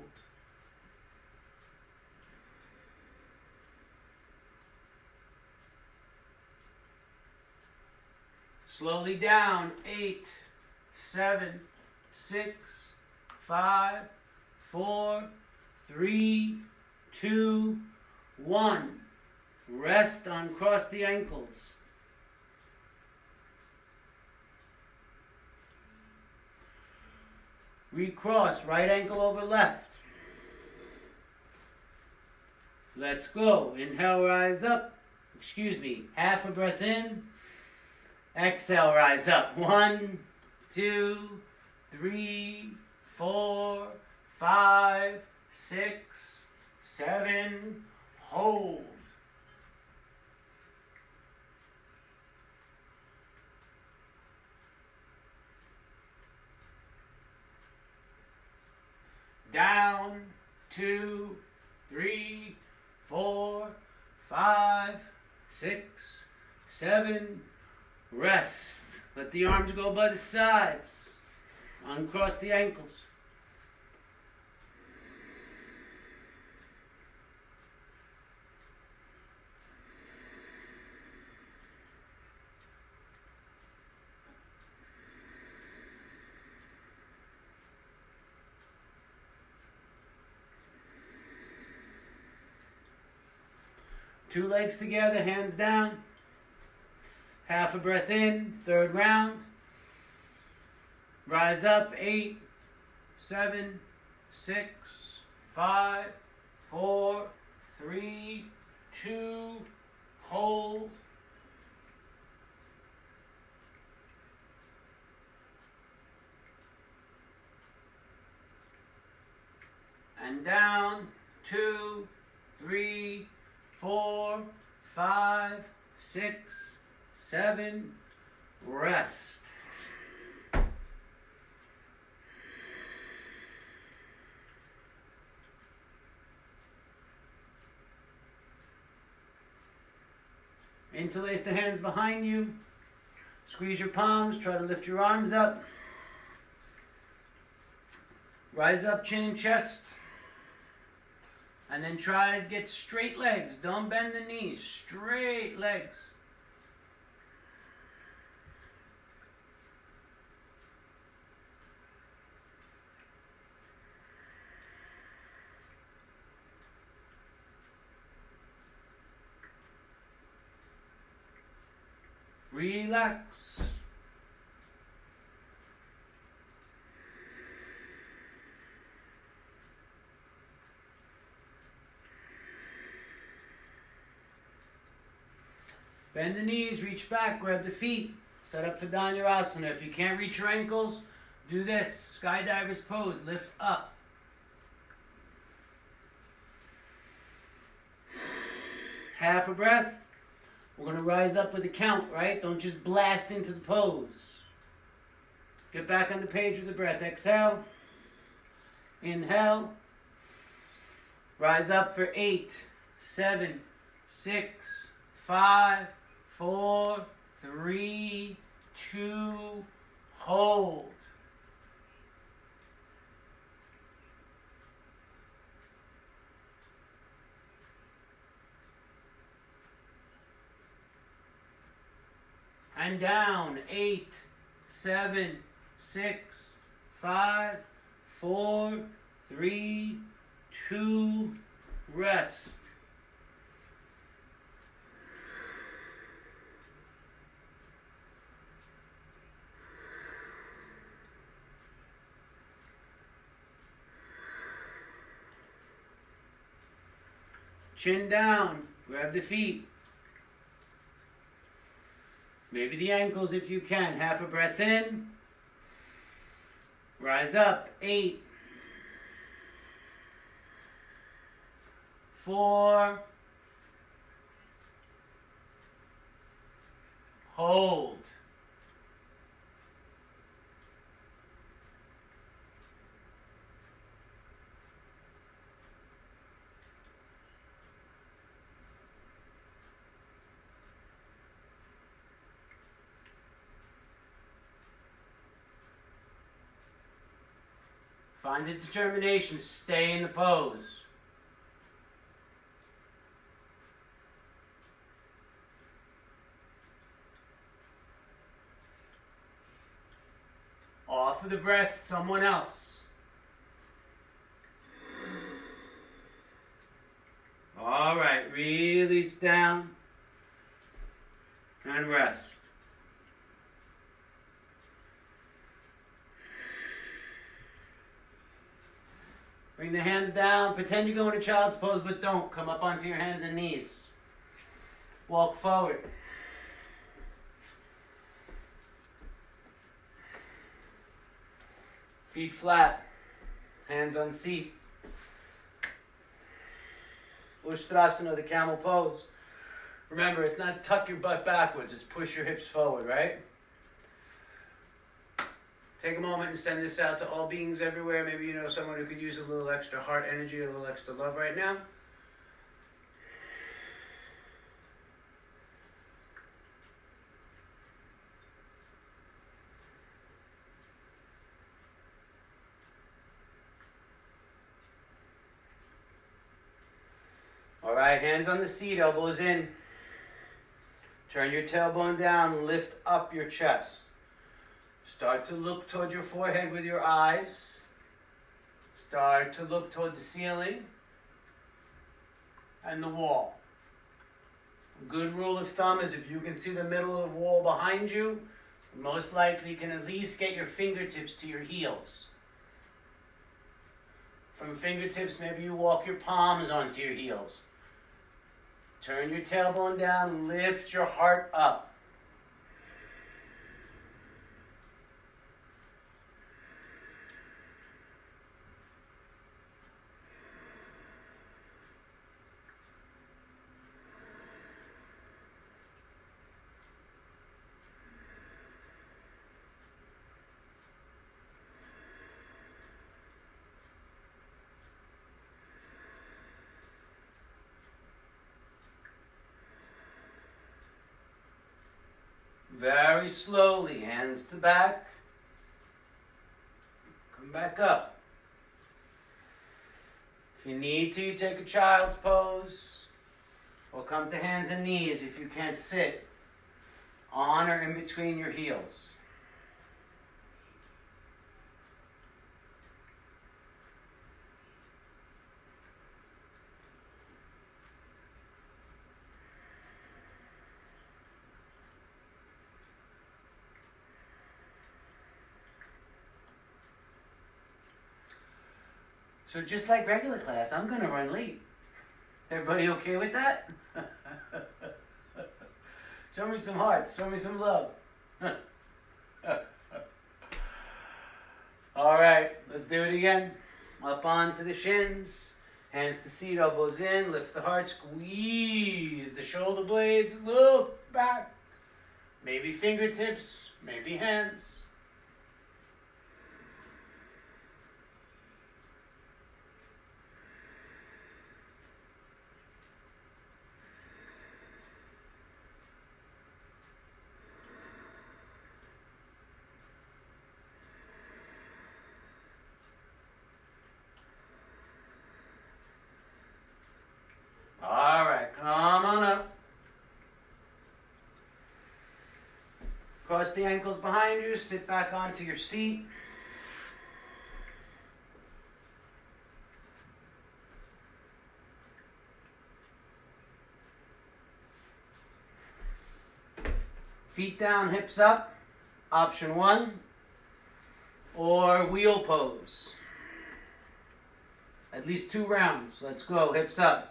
Slowly down. 8, 7, 6, 5, 4, 3, 2, 1. Rest, uncross the ankles. Recross, right ankle over left. Let's go. Inhale, rise up. Half a breath in. Exhale, rise up. 1, 2, 3, 4, 5, 6, 7. Hold. Down. 2, 3, 4, 5, 6, 7. Rest. Let the arms go by the sides. Uncross the ankles. Two legs together, hands down. Half a breath in, third round. Rise up, 8, 7, 6, 5, 4, 3, 2, hold. And down, 2, 3, 4, 5, 6, 7, Interlace the hands behind you. Squeeze your palms. Try to lift your arms up. Rise up, chin and chest. And then try to get straight legs. Don't bend the knees. Straight legs. Relax. Bend the knees, reach back, grab the feet. Set up for Dhanurasana. If you can't reach your ankles, do this. Skydiver's pose. Lift up. Half a breath. We're going to rise up with a count, right? Don't just blast into the pose. Get back on the page with the breath. Exhale. Inhale. Rise up for 8, 7, 6, 5, 4, 3, 2, hold. And down. 8, 7, 6, 5, 4, 3, 2, rest. Chin down. Grab the feet. Maybe the ankles if you can. Half a breath in. Rise up. 8, 4, hold. Find the determination to stay in the pose. Off of the breath, someone else. All right, release down and rest. Bring the hands down. Pretend you're going to child's pose, but don't. Come up onto your hands and knees. Walk forward. Feet flat. Hands on seat. Ustrasana, the camel pose. Remember, it's not tuck your butt backwards. It's push your hips forward, right? Take a moment and send this out to all beings everywhere. Maybe you know someone who could use a little extra heart energy, a little extra love right now. All right, hands on the seat, elbows in. Turn your tailbone down, lift up your chest. Start to look toward your forehead with your eyes. Start to look toward the ceiling and the wall. A good rule of thumb is if you can see the middle of the wall behind you, most likely you can at least get your fingertips to your heels. From fingertips, maybe you walk your palms onto your heels. Turn your tailbone down, lift your heart up. very slowly, hands to back. Come back up. If you need to, you take a child's pose, or come to hands and knees if you can't sit on or in between your heels. So just like regular class, I'm going to run late. Everybody okay with that? Show me some hearts. Show me some love. All right, let's do it again. Up onto the shins. Hands to seat, elbows in. Lift the heart, squeeze the shoulder blades. Look back. Maybe fingertips, maybe hands. All right, come on up. Cross the ankles behind you, sit back onto your seat. Feet down, hips up. Option 1. Or wheel pose. At least 2 rounds. Let's go, hips up.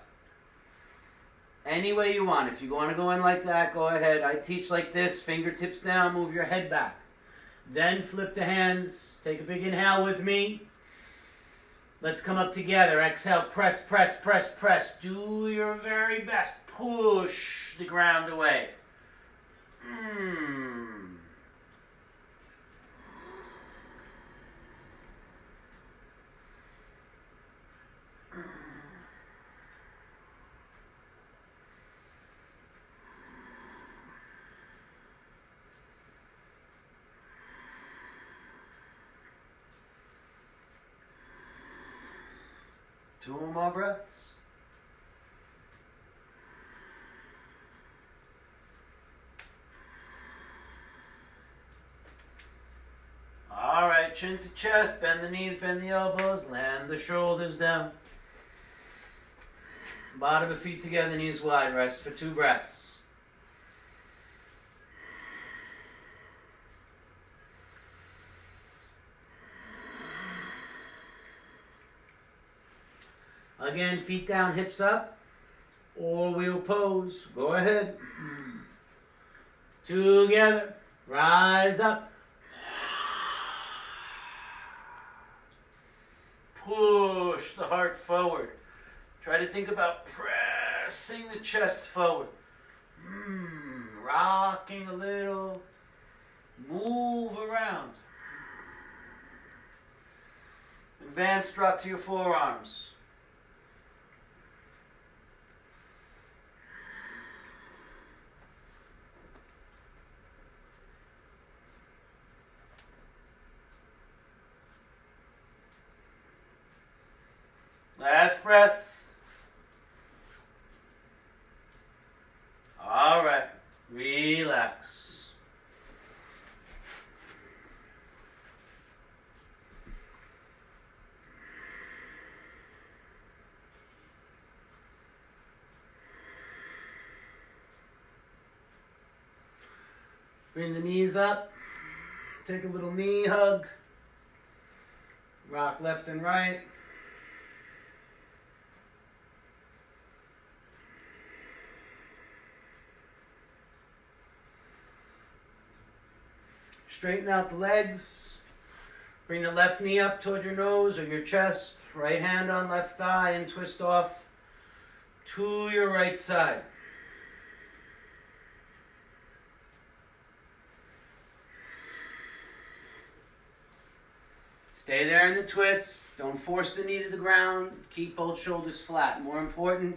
Any way you want. If you want to go in like that, go ahead. I teach like this, fingertips down, move your head back. Then flip the hands. Take a big inhale with me. Let's come up together. Exhale, press, press, press, press. Do your very best. Push the ground away. Two more breaths. All right, chin to chest, bend the knees, bend the elbows, land the shoulders down. Bottom of feet together, knees wide, rest for 2 breaths. Again, feet down, hips up, or wheel pose. Go ahead. Together, rise up. Push the heart forward. Try to think about pressing the chest forward. Rocking a little. Move around. Advance, drop to your forearms. Last breath. All right, relax. Bring the knees up. Take a little knee hug. Rock left and right. Straighten out the legs. Bring the left knee up toward your nose or your chest. Right hand on left thigh and twist off to your right side. Stay there in the twist. Don't force the knee to the ground. Keep both shoulders flat. More important,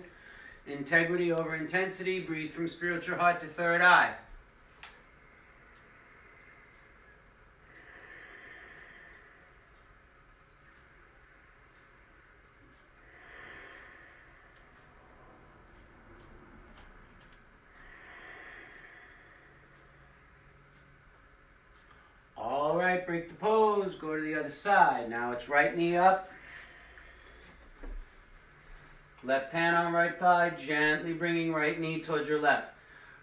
integrity over intensity. Breathe from spiritual heart to third eye. right, break the pose, go to the other side. Now it's right knee up. Left hand on right thigh, gently bringing right knee towards your left.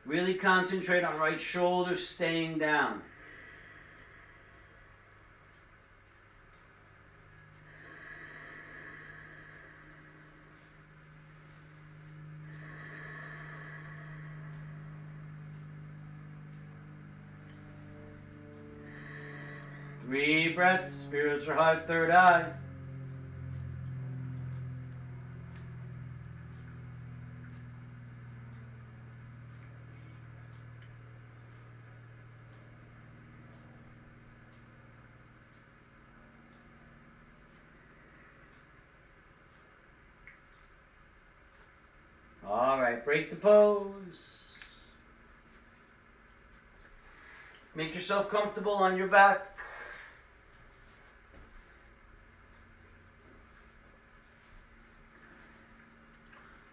Really concentrate on right shoulder staying down. Three breaths, spiritual heart, third eye. All right, break the pose. Make yourself comfortable on your back.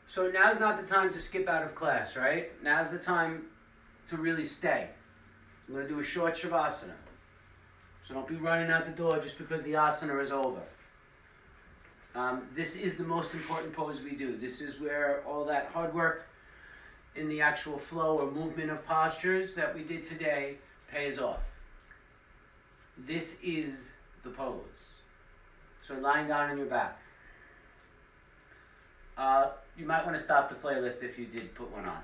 So now's not the time to skip out of class, right? Now's the time to really stay. I'm going to do a short Shavasana. So don't be running out the door just because the asana is over. This is the most important pose we do. This is where all that hard work in the actual flow or movement of postures that we did today pays off. This is the pose. So lying down on your back. You might want to stop the playlist if you did put one on.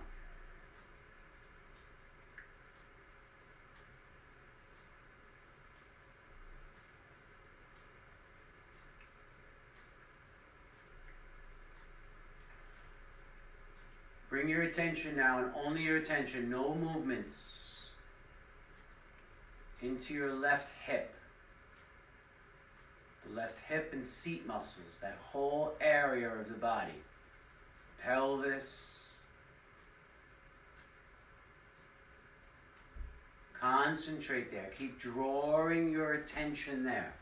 Bring your attention now, and only your attention, no movements, into your left hip. The left hip and seat muscles, that whole area of the body. Pelvis. Concentrate there. Keep drawing your attention there.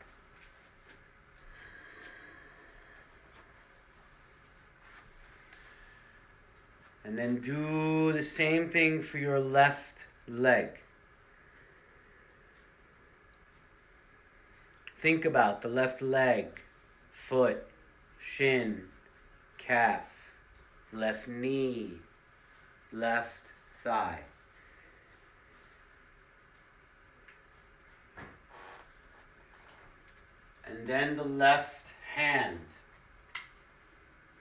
And then do the same thing for your left leg. Think about the left leg, foot, shin, calf, left knee, left thigh. And then the left hand.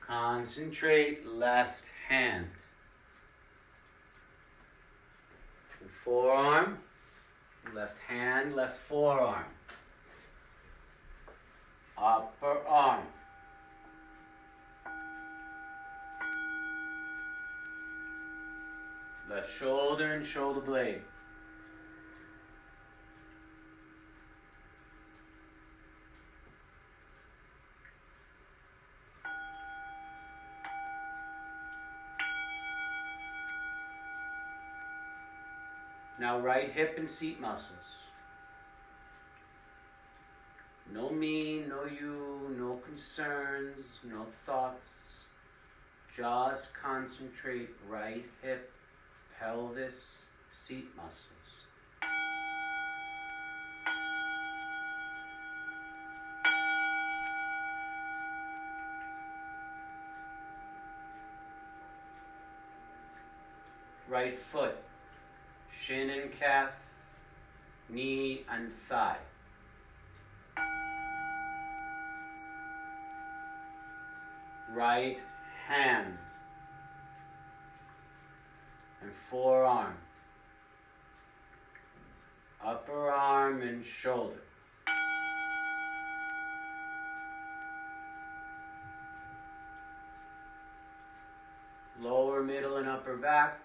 Concentrate, left hand. Forearm, left hand, left forearm. Upper arm. Left shoulder and shoulder blade. Now right hip and seat muscles. No me, no you, no concerns, no thoughts. Just concentrate right hip, pelvis, seat muscles. Right foot, shin and calf, knee and thigh. Right hand and forearm, upper arm and shoulder. Lower, middle, and upper back.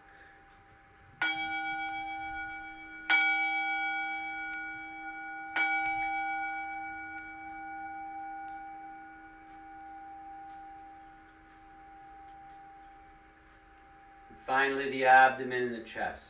Finally, the abdomen and the chest.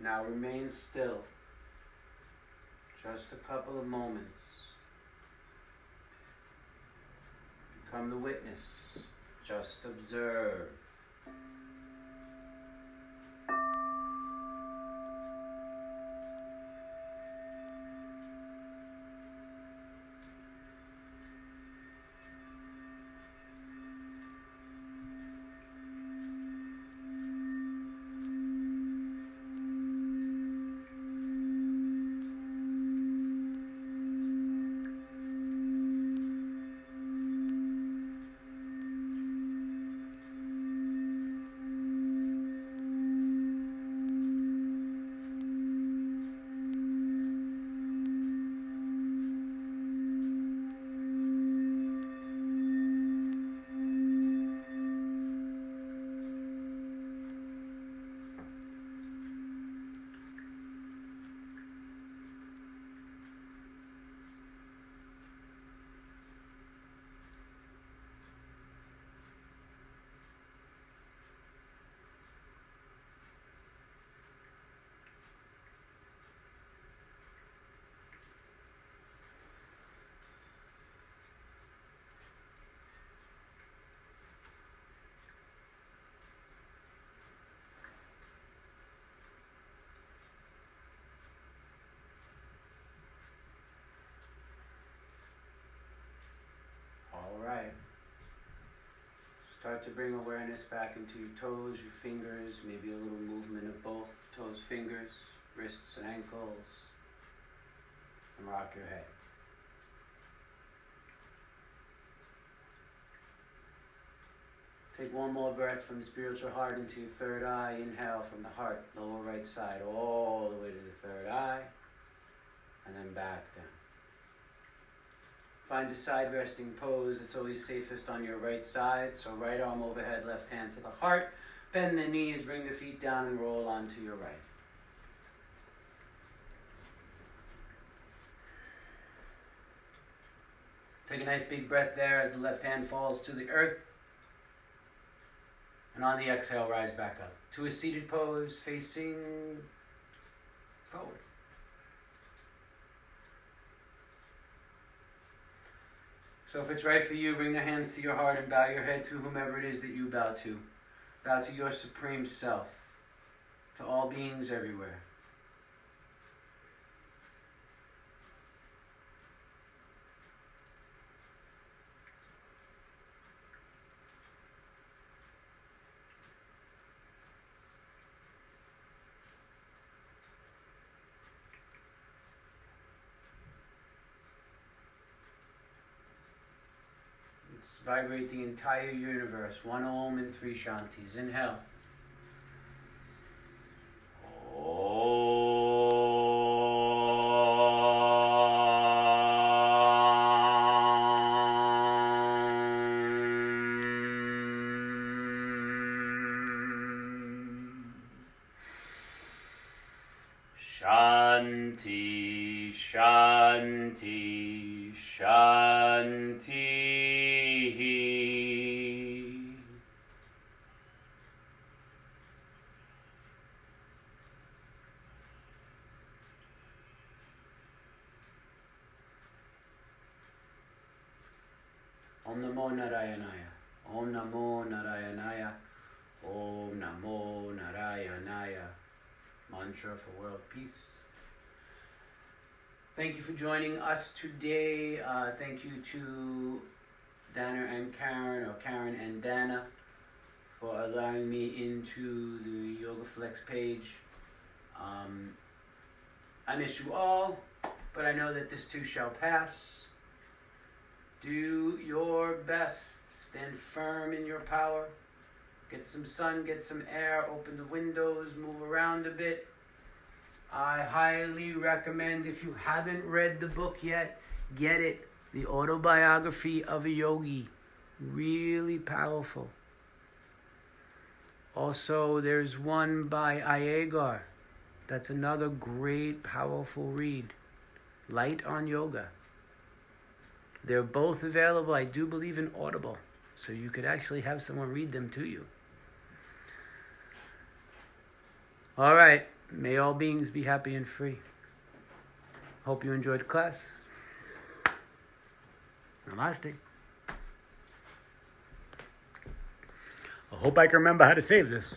Now remain still. Just a couple of moments. Become the witness. Just observe. Alright. Start to bring awareness back into your toes, your fingers, maybe a little movement of both toes, fingers, wrists and ankles, and rock your head. Take one more breath from the spiritual heart into your third eye. Inhale from the heart, lower right side, all the way to the third eye, and then back down. Find a side resting pose. It's always safest on your right side. So right arm overhead, left hand to the heart. Bend the knees, bring the feet down and roll onto your right. Take a nice big breath there as the left hand falls to the earth. And on the exhale, rise back up to a seated pose facing forward. So if it's right for you, bring the hands to your heart and bow your head to whomever it is that you bow to. Bow to your supreme self, to all beings everywhere. Vibrate the entire universe. One Om and three Shantis. Inhale. Shanti, Shanti, Shanti. Om Namo Narayanaya. Om Namo Narayanaya. Om Namo Narayanaya. Mantra for world peace. Thank you for joining us today. Thank you to Dana and Karen, or Karen and Dana, for allowing me into the Yoga Flex page. I miss you all, but I know that this too shall pass. Do your best. Stand firm in your power. Get some sun, get some air, open the windows, move around a bit. I highly recommend, if you haven't read the book yet, get it. The Autobiography of a Yogi. Really powerful. Also, there's one by Iyengar. That's another great, powerful read. Light on Yoga. They're both available, I do believe, in Audible. So you could actually have someone read them to you. All right. May all beings be happy and free. Hope you enjoyed class. Namaste. I hope I can remember how to save this.